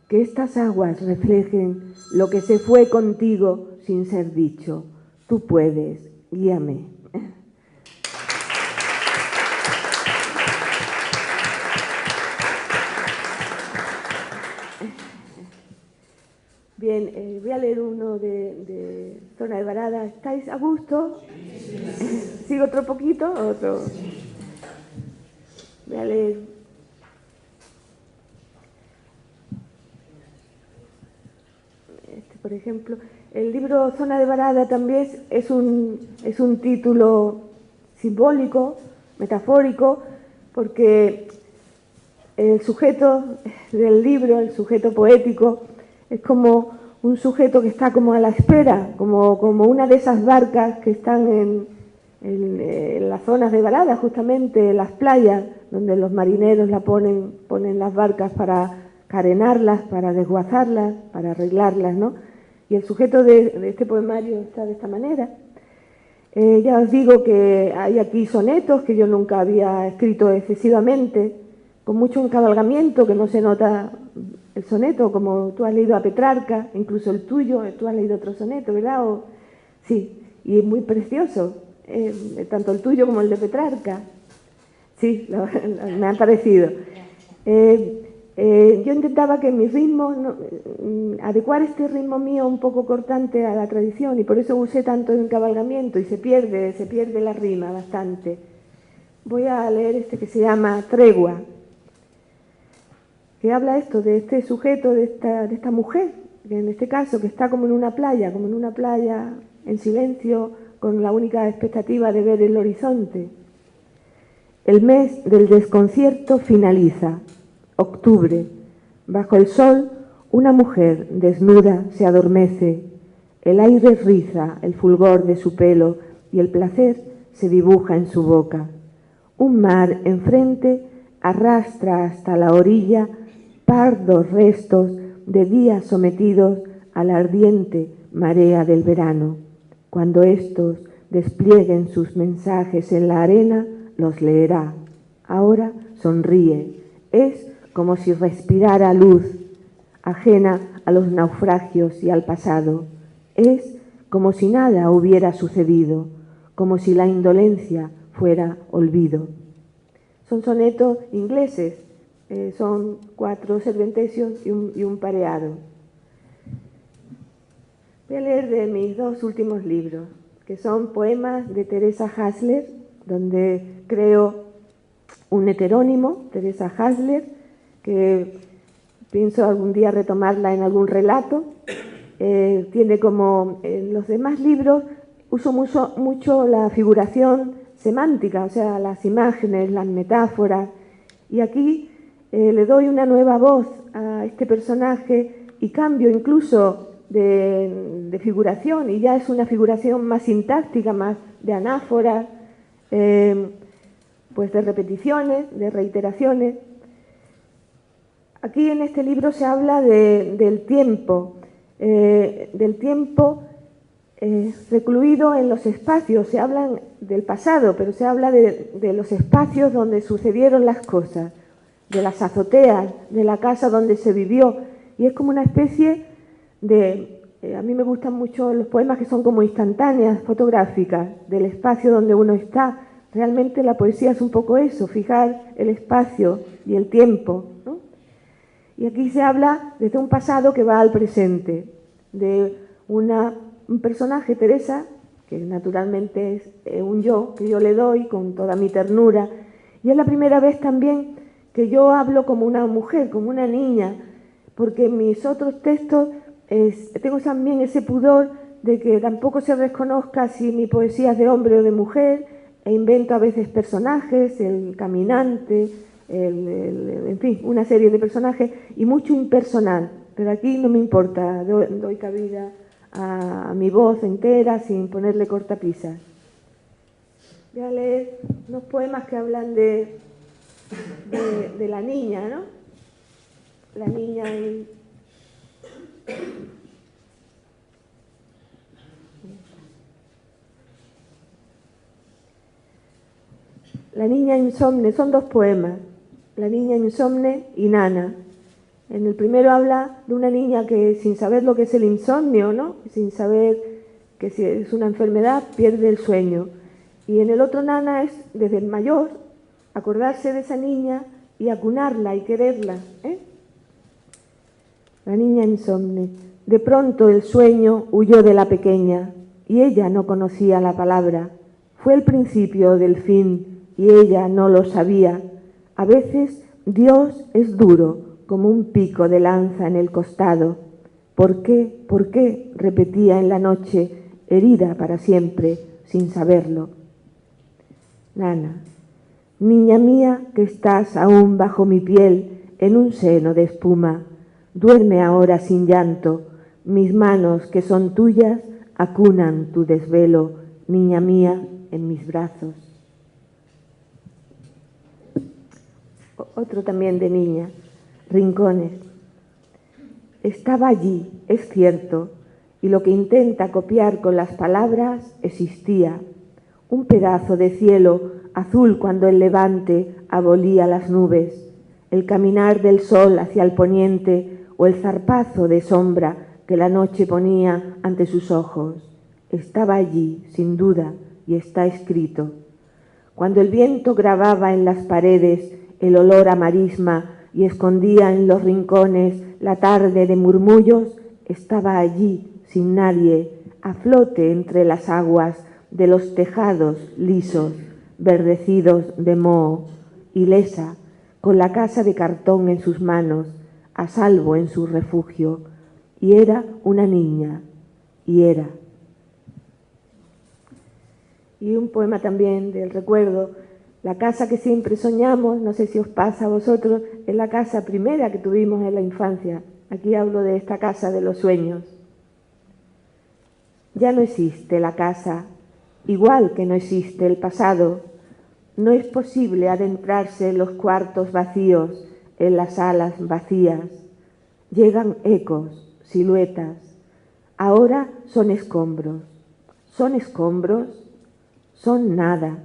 Speaker 6: que estas aguas reflejen lo que se fue contigo sin ser dicho. Tú puedes, guíame. Bien, voy a leer uno de Zona de Varada. ¿Estáis a gusto? Sí. ¿Sigo otro poquito? Otro. Voy a leer. Por ejemplo, el libro Zona de Varada también es un título simbólico, metafórico, porque el sujeto del libro, el sujeto poético, es como un sujeto que está como a la espera, como una de esas barcas que están en las zonas de varada, justamente en las playas, donde los marineros ponen las barcas para carenarlas, para desguazarlas, para arreglarlas, ¿no? Y el sujeto de este poemario está de esta manera. Ya os digo que hay aquí sonetos que yo nunca había escrito excesivamente, con mucho encabalgamiento, que no se nota el soneto, como tú has leído a Petrarca, incluso el tuyo, tú has leído otro soneto, ¿verdad? Sí, y es muy precioso, tanto el tuyo como el de Petrarca. Sí, me han parecido. Yo intentaba que mi ritmo, adecuar este ritmo mío un poco cortante a la tradición, y por eso usé tanto encabalgamiento y se pierde la rima bastante. Voy a leer este que se llama Tregua, que habla esto de este sujeto, de esta mujer, que en este caso que está como en una playa en silencio, con la única expectativa de ver el horizonte. El mes del desconcierto finaliza. Octubre. Bajo el sol, una mujer desnuda se adormece. El aire riza el fulgor de su pelo y el placer se dibuja en su boca. Un mar enfrente arrastra hasta la orilla pardos restos de días sometidos a la ardiente marea del verano. Cuando estos desplieguen sus mensajes en la arena, los leerá. Ahora sonríe. Es como si respirara luz, ajena a los naufragios y al pasado. Es como si nada hubiera sucedido, como si la indolencia fuera olvido. Son sonetos ingleses, son 4 serventesios y un pareado. Voy a leer de mis 2 últimos libros, que son poemas de Teresa Hasler, donde creo un heterónimo, Teresa Hasler, que pienso algún día retomarla en algún relato. Tiene como en los demás libros, uso mucho la figuración semántica, o sea, las imágenes, las metáforas, y aquí le doy una nueva voz a este personaje y cambio incluso de figuración, y ya es una figuración más sintáctica, más de anáforas, pues de repeticiones, de reiteraciones. Aquí en este libro se habla del tiempo recluido en los espacios. Se habla del pasado, pero se habla de los espacios donde sucedieron las cosas, de las azoteas, de la casa donde se vivió, y es como una especie de... a mí me gustan mucho los poemas que son como instantáneas, fotográficas, del espacio donde uno está. Realmente la poesía es un poco eso, fijar el espacio y el tiempo, ¿no? Y aquí se habla desde un pasado que va al presente, de un personaje, Teresa, que naturalmente es un yo, que yo le doy con toda mi ternura, y es la primera vez también que yo hablo como una mujer, como una niña, porque en mis otros textos tengo también ese pudor de que tampoco se reconozca si mi poesía es de hombre o de mujer, e invento a veces personajes, el caminante, en fin, una serie de personajes, y mucho impersonal, pero aquí no me importa, doy cabida a mi voz entera sin ponerle cortapisas. Voy a leer unos poemas que hablan de la niña, ¿no? La niña La niña insomne, son 2 poemas, La niña insomne y Nana. En el primero habla de una niña que, sin saber lo que es el insomnio, ¿no?, sin saber que si es una enfermedad, pierde el sueño. Y en el otro, Nana, es desde el mayor acordarse de esa niña y acunarla y quererla, ¿eh? La niña insomne. De pronto el sueño huyó de la pequeña y ella no conocía la palabra. Fue el principio del fin y ella no lo sabía. A veces Dios es duro como un pico de lanza en el costado. ¿Por qué? ¿Por qué?, repetía en la noche, herida para siempre, sin saberlo. Nana. Niña mía, que estás aún bajo mi piel, en un seno de espuma, duerme ahora sin llanto. Mis manos, que son tuyas, acunan tu desvelo, niña mía, en mis brazos. Otro también de niña, Rincones. Estaba allí, es cierto, y lo que intenta copiar con las palabras existía. Un pedazo de cielo azul cuando el levante abolía las nubes, el caminar del sol hacia el poniente o el zarpazo de sombra que la noche ponía ante sus ojos. Estaba allí, sin duda, y está escrito. Cuando el viento grababa en las paredes el olor a marisma y escondía en los rincones la tarde de murmullos, estaba allí, sin nadie, a flote entre las aguas de los tejados lisos, verdecidos de moho, ilesa, con la casa de cartón en sus manos, a salvo en su refugio, y era una niña, y era. Y un poema también del recuerdo, la casa que siempre soñamos, no sé si os pasa a vosotros, es la casa primera que tuvimos en la infancia. Aquí hablo de esta casa de los sueños. Ya no existe la casa, igual que no existe el pasado. No es posible adentrarse en los cuartos vacíos, en las salas vacías. Llegan ecos, siluetas. Ahora son escombros. ¿Son escombros? Son nada.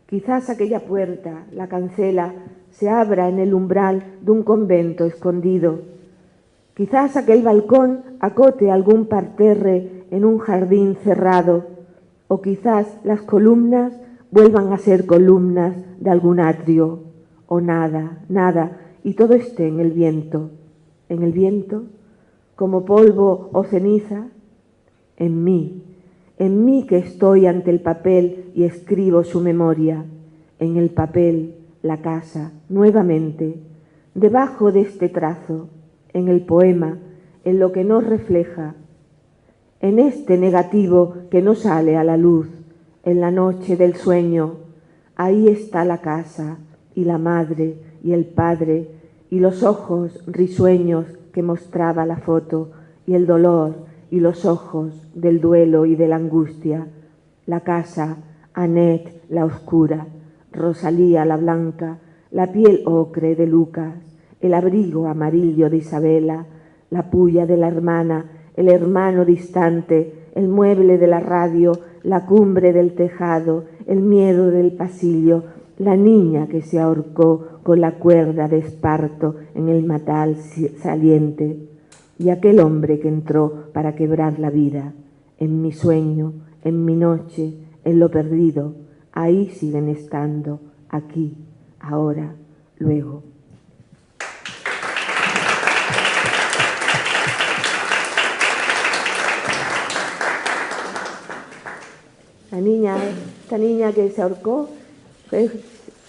Speaker 6: Quizás aquella puerta, la cancela, se abra en el umbral de un convento escondido. Quizás aquel balcón acote algún parterre en un jardín cerrado. O quizás las columnas vuelvan a ser columnas de algún atrio. O nada, nada, y todo esté en el viento. En el viento, como polvo o ceniza, en mí que estoy ante el papel y escribo su memoria, en el papel, la casa, nuevamente, debajo de este trazo, en el poema, en lo que nos refleja, en este negativo que no sale a la luz, en la noche del sueño, ahí está la casa y la madre y el padre y los ojos risueños que mostraba la foto y el dolor y los ojos del duelo y de la angustia, la casa, Annette la oscura, Rosalía la blanca, la piel ocre de Lucas, el abrigo amarillo de Isabela, la puya de la hermana, el hermano distante, el mueble de la radio, la cumbre del tejado, el miedo del pasillo, la niña que se ahorcó con la cuerda de esparto en el matal saliente, y aquel hombre que entró para quebrar la vida, en mi sueño, en mi noche, en lo perdido, ahí siguen estando, aquí, ahora, luego. Esta niña que se ahorcó,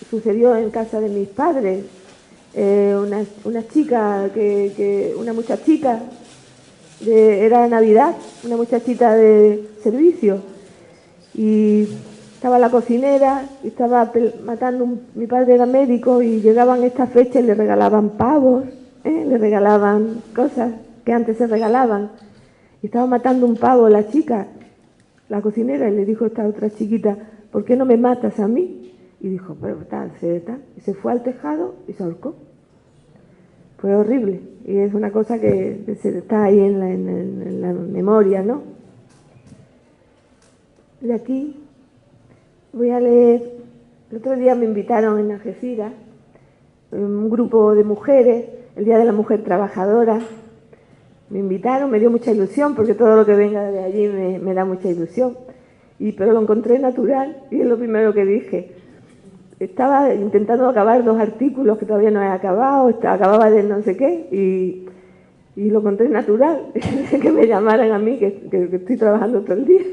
Speaker 6: sucedió en casa de mis padres. Una chica, una muchachita, era Navidad, una muchachita de servicio, y estaba la cocinera, y estaba matando, mi padre era médico, y llegaban estas fechas y le regalaban pavos, le regalaban cosas que antes se regalaban, y estaba matando un pavo la chica, la cocinera, y le dijo a esta otra chiquita, ¿por qué no me matas a mí? Y dijo, pero tal, y se fue al tejado y se ahorcó. Fue horrible, y es una cosa que está ahí en la memoria, ¿no? De aquí voy a leer, el otro día me invitaron en Algeciras, un grupo de mujeres, el Día de la Mujer Trabajadora, me invitaron, me dio mucha ilusión, porque todo lo que venga de allí me da mucha ilusión, pero lo encontré natural, y es lo primero que dije. Estaba intentando acabar 2 artículos que todavía no he acabado, acababa de no sé qué, y lo encontré natural, que me llamaran a mí, que estoy trabajando todo el día.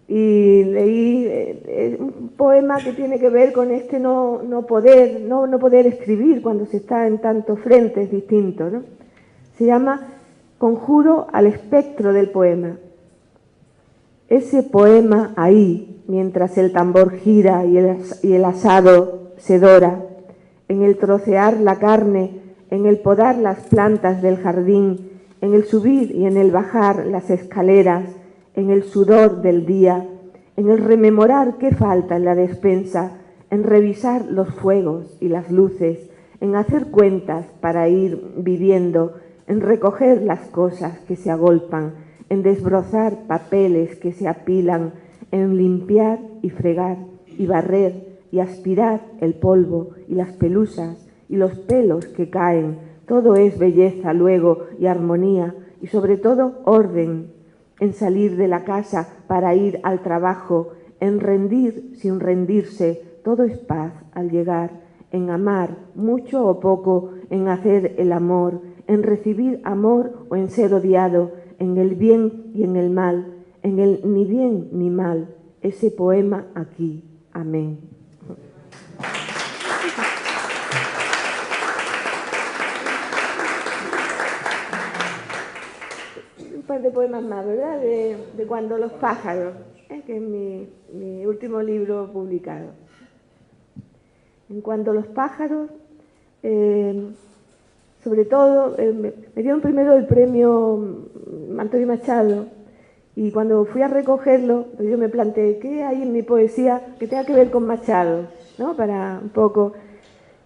Speaker 6: Y leí un poema que tiene que ver con este no poder escribir cuando se está en tantos frentes distintos, ¿no? Se llama Conjuro al espectro del poema. Ese poema ahí, mientras el tambor gira y el asado se dora, en el trocear la carne, en el podar las plantas del jardín, en el subir y en el bajar las escaleras, en el sudor del día, en el rememorar qué falta en la despensa, en revisar los fuegos y las luces, en hacer cuentas para ir viviendo, en recoger las cosas que se agolpan, en desbrozar papeles que se apilan, en limpiar y fregar y barrer y aspirar el polvo y las pelusas y los pelos que caen. Todo es belleza luego y armonía y sobre todo orden, en salir de la casa para ir al trabajo, en rendir sin rendirse, todo es paz al llegar, en amar mucho o poco, en hacer el amor, en recibir amor o en ser odiado, en el bien y en el mal, en el ni bien ni mal. Ese poema aquí. Amén. Un par de poemas más, ¿verdad? De Cuando los pájaros, que es mi último libro publicado. En Cuando los pájaros, sobre todo, me dieron primero el premio Antonio Machado, y cuando fui a recogerlo, yo me planteé, ¿qué hay en mi poesía que tenga que ver con Machado? ¿No? Para un poco.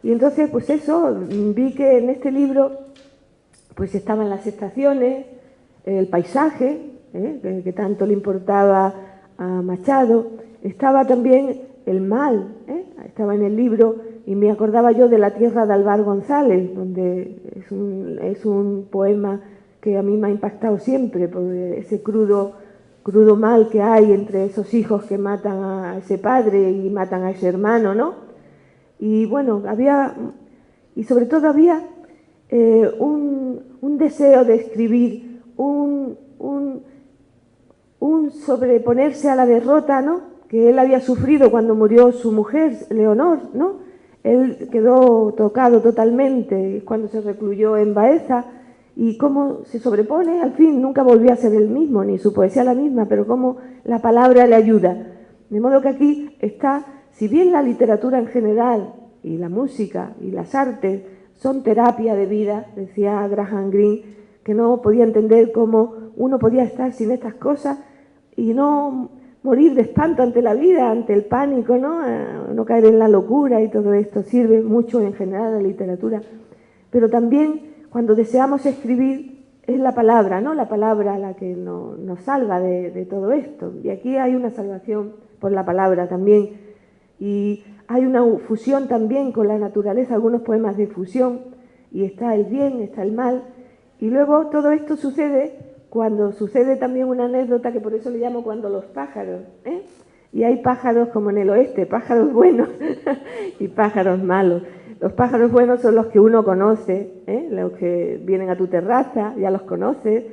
Speaker 6: Y entonces, pues eso, vi que en este libro pues estaban las estaciones, el paisaje, que tanto le importaba a Machado, estaba también el mal, estaba en el libro, y me acordaba yo de La tierra de Álvar González, donde es un poema que a mí me ha impactado siempre, por ese crudo mal que hay entre esos hijos que matan a ese padre y matan a ese hermano, ¿no? Y bueno, y sobre todo había un deseo de escribir, un sobreponerse a la derrota, ¿no?, que él había sufrido cuando murió su mujer, Leonor, ¿no? Él quedó tocado totalmente cuando se recluyó en Baeza, y cómo se sobrepone, al fin nunca volvió a ser el mismo, ni su poesía la misma, pero cómo la palabra le ayuda. De modo que aquí está, si bien la literatura en general, y la música, y las artes, son terapia de vida, decía Graham Greene, que no podía entender cómo uno podía estar sin estas cosas y no morir de espanto ante la vida, ante el pánico, no caer en la locura, y todo esto sirve mucho en general a la literatura. Pero también cuando deseamos escribir es la palabra, ¿no?, la palabra la que nos salva de todo esto. Y aquí hay una salvación por la palabra también. Y hay una fusión también con la naturaleza, algunos poemas de fusión, y está el bien, está el mal. Y luego todo esto sucede cuando sucede también una anécdota que por eso le llamo Cuando los pájaros, Y hay pájaros como en el oeste, pájaros buenos y pájaros malos. Los pájaros buenos son los que uno conoce, los que vienen a tu terraza, ya los conoces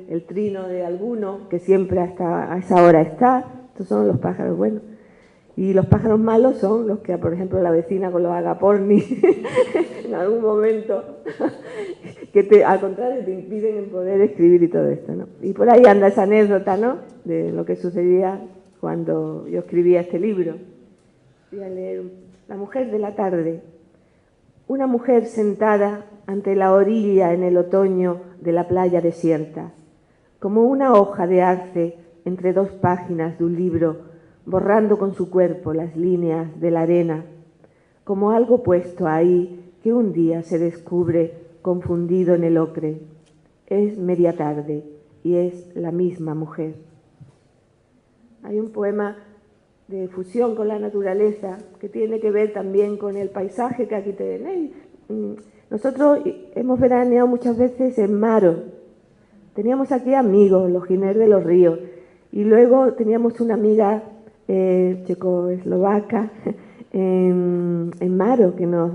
Speaker 6: el trino de alguno que siempre hasta a esa hora está. Estos son los pájaros buenos. Y los pájaros malos son los que, por ejemplo, la vecina con los agapornis en algún momento, que al contrario te impiden en poder escribir y todo esto, ¿no? Y por ahí anda esa anécdota, ¿no?, de lo que sucedía cuando yo escribía este libro. Voy a leer La mujer de la tarde. Una mujer sentada ante la orilla en el otoño de la playa desierta, como una hoja de arce entre dos páginas de un libro, borrando con su cuerpo las líneas de la arena, como algo puesto ahí que un día se descubre confundido en el ocre. Es media tarde y es la misma mujer. Hay un poema de fusión con la naturaleza que tiene que ver también con el paisaje que aquí tenéis. Nosotros hemos veraneado muchas veces en Maro. Teníamos aquí amigos, los Giner de los Ríos, y luego teníamos una amiga checoslovaca en Maro, que nos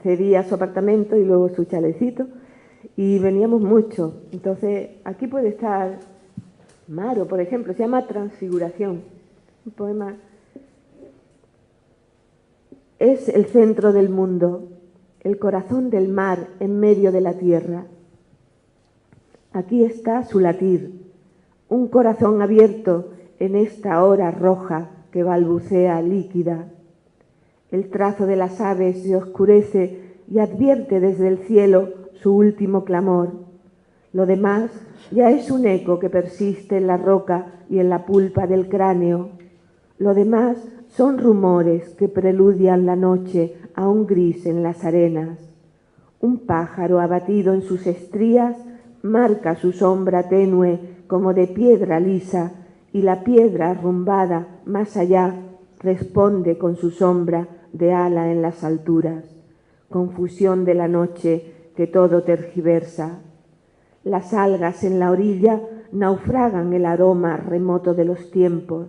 Speaker 6: cedía su apartamento y luego su chalecito, y veníamos mucho. Entonces aquí puede estar Maro, por ejemplo, se llama Transfiguración, un poema. Es el centro del mundo, el corazón del mar en medio de la tierra. Aquí está su latir, un corazón abierto en esta hora roja que balbucea líquida. El trazo de las aves se oscurece y advierte desde el cielo su último clamor. Lo demás ya es un eco que persiste en la roca y en la pulpa del cráneo. Lo demás son rumores que preludian la noche a un gris en las arenas. Un pájaro abatido en sus estrías marca su sombra tenue como de piedra lisa, y la piedra arrumbada más allá responde con su sombra de ala en las alturas. Confusión de la noche que todo tergiversa. Las algas en la orilla naufragan el aroma remoto de los tiempos.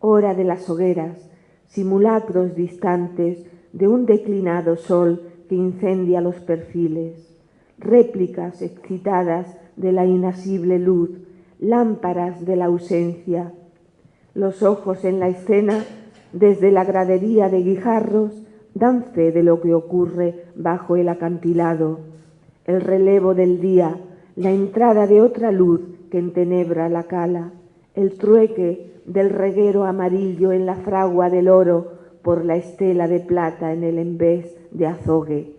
Speaker 6: Hora de las hogueras, simulacros distantes de un declinado sol que incendia los perfiles, réplicas excitadas de la inasible luz, lámparas de la ausencia. Los ojos en la escena, desde la gradería de guijarros, dan fe de lo que ocurre bajo el acantilado. El relevo del día, la entrada de otra luz que entenebra la cala, el trueque del reguero amarillo en la fragua del oro por la estela de plata en el embés de azogue,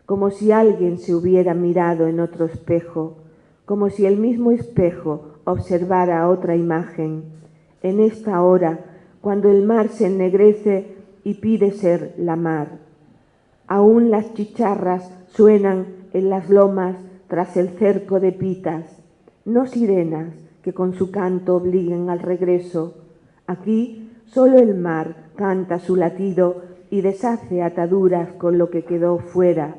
Speaker 6: como si alguien se hubiera mirado en otro espejo, como si el mismo espejo observara otra imagen. En esta hora, cuando el mar se ennegrece y pide ser la mar, aún las chicharras suenan en las lomas tras el cerco de pitas, no sirenas que con su canto obliguen al regreso. Aquí solo el mar canta su latido y deshace ataduras con lo que quedó fuera.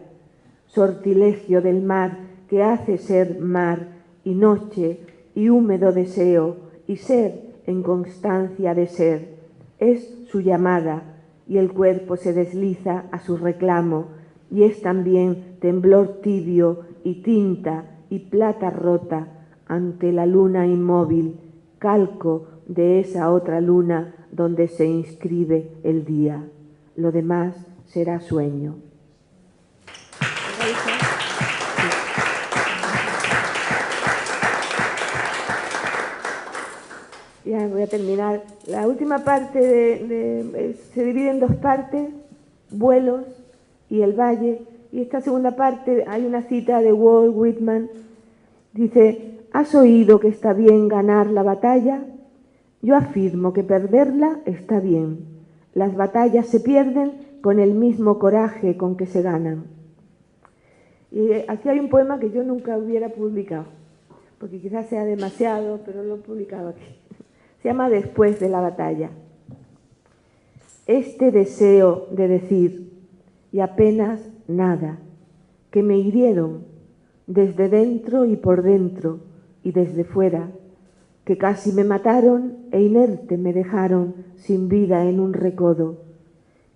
Speaker 6: Sortilegio del mar que hace ser mar y noche y húmedo deseo y ser en constancia de ser. Es su llamada y el cuerpo se desliza a su reclamo y es también temblor tibio y tinta y plata rota ante la luna inmóvil, calco de esa otra luna donde se inscribe el día. Lo demás será sueño. Ya voy a terminar. La última parte se divide en dos partes, vuelos y el valle. Y esta segunda parte hay una cita de Walt Whitman. Dice: ¿has oído que está bien ganar la batalla? Yo afirmo que perderla está bien. Las batallas se pierden con el mismo coraje con que se ganan. Y aquí hay un poema que yo nunca hubiera publicado, porque quizás sea demasiado, pero lo he publicado aquí. Se llama Después de la batalla. Este deseo de decir, y apenas nada, que me hirieron desde dentro y por dentro y desde fuera, que casi me mataron e inerte me dejaron sin vida en un recodo,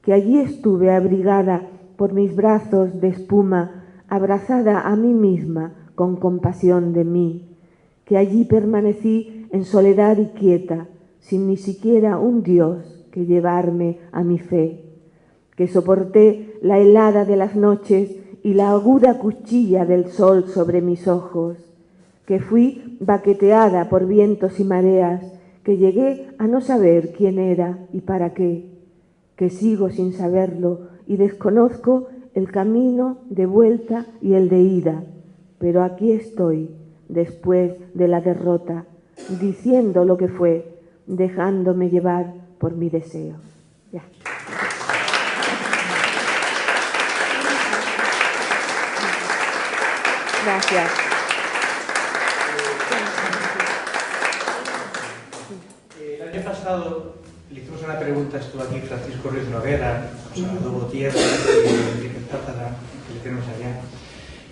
Speaker 6: que allí estuve abrigada por mis brazos de espuma, abrazada a mí misma con compasión de mí, que allí permanecí en soledad y quieta, sin ni siquiera un Dios que llevarme a mi fe, que soporté la helada de las noches y la aguda cuchilla del sol sobre mis ojos, que fui baqueteada por vientos y mareas, que llegué a no saber quién era y para qué, que sigo sin saberlo y desconozco el camino de vuelta y el de ida, pero aquí estoy, después de la derrota, diciendo lo que fue, dejándome llevar por mi deseo. Ya. Gracias.
Speaker 2: El año pasado le hicimos una pregunta, estuvo aquí Francisco Ruiz Noguera, Salvador Gutiérrez y Enrique Tátara, que le tenemos allá.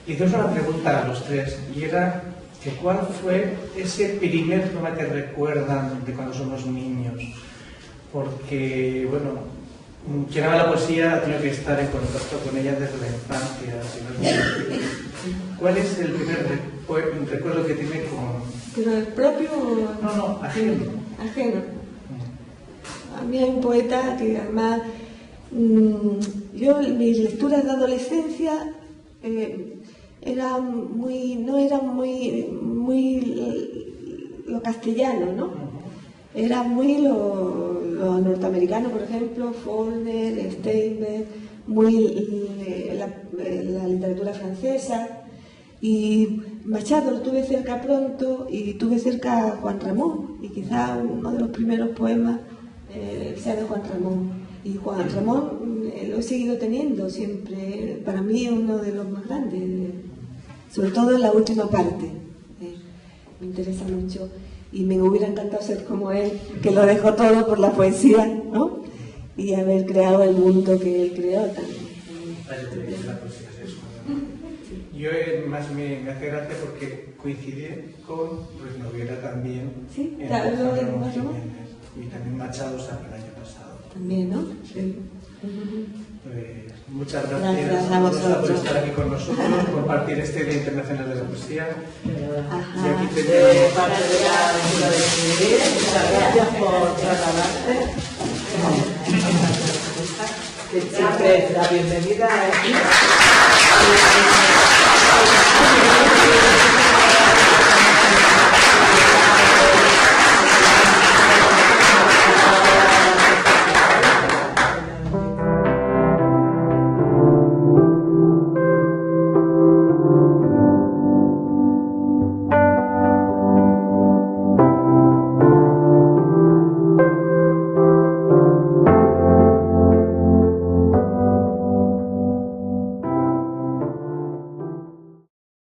Speaker 2: Le hicimos una pregunta a los tres y era que cuál fue ese primer poema que recuerdan de cuando somos niños. Porque, bueno, quien ama la poesía ha tenido que estar en contacto con ella desde la infancia. ¿Cuál es el primer recuerdo que tiene con...?
Speaker 5: ¿Pero el propio?
Speaker 2: No, ajeno.
Speaker 5: Ajeno. A mí hay un poeta que además, yo mis lecturas de adolescencia no eran muy lo castellano, ¿no? Era muy lo norteamericano, por ejemplo, Faulkner, Steinbeck, muy la literatura francesa. Y Machado lo tuve cerca pronto y tuve cerca a Juan Ramón, y quizá uno de los primeros poemas sea de Juan Ramón. Y Juan Ramón lo he seguido teniendo siempre, para mí uno de los más grandes, sobre todo en la última parte. Me interesa mucho y me hubiera encantado ser como él, que lo dejó todo por la poesía, ¿no? Y haber creado el mundo que él creó también.
Speaker 2: Yo más me hace gracia porque coincidí con Ruiz Noguera también.
Speaker 5: Sí,
Speaker 2: en
Speaker 5: claro, lo de
Speaker 2: y también Machado el año pasado.
Speaker 5: También, ¿no? Sí.
Speaker 2: Muchas gracias
Speaker 5: a vosotros
Speaker 2: por estar aquí con nosotros, por compartir este Día Internacional de la Poesía.
Speaker 5: Ajá.
Speaker 2: Y aquí tenemos...
Speaker 7: Para llegar a despedir, muchas gracias por trasladarte. Que siempre la bienvenida aquí.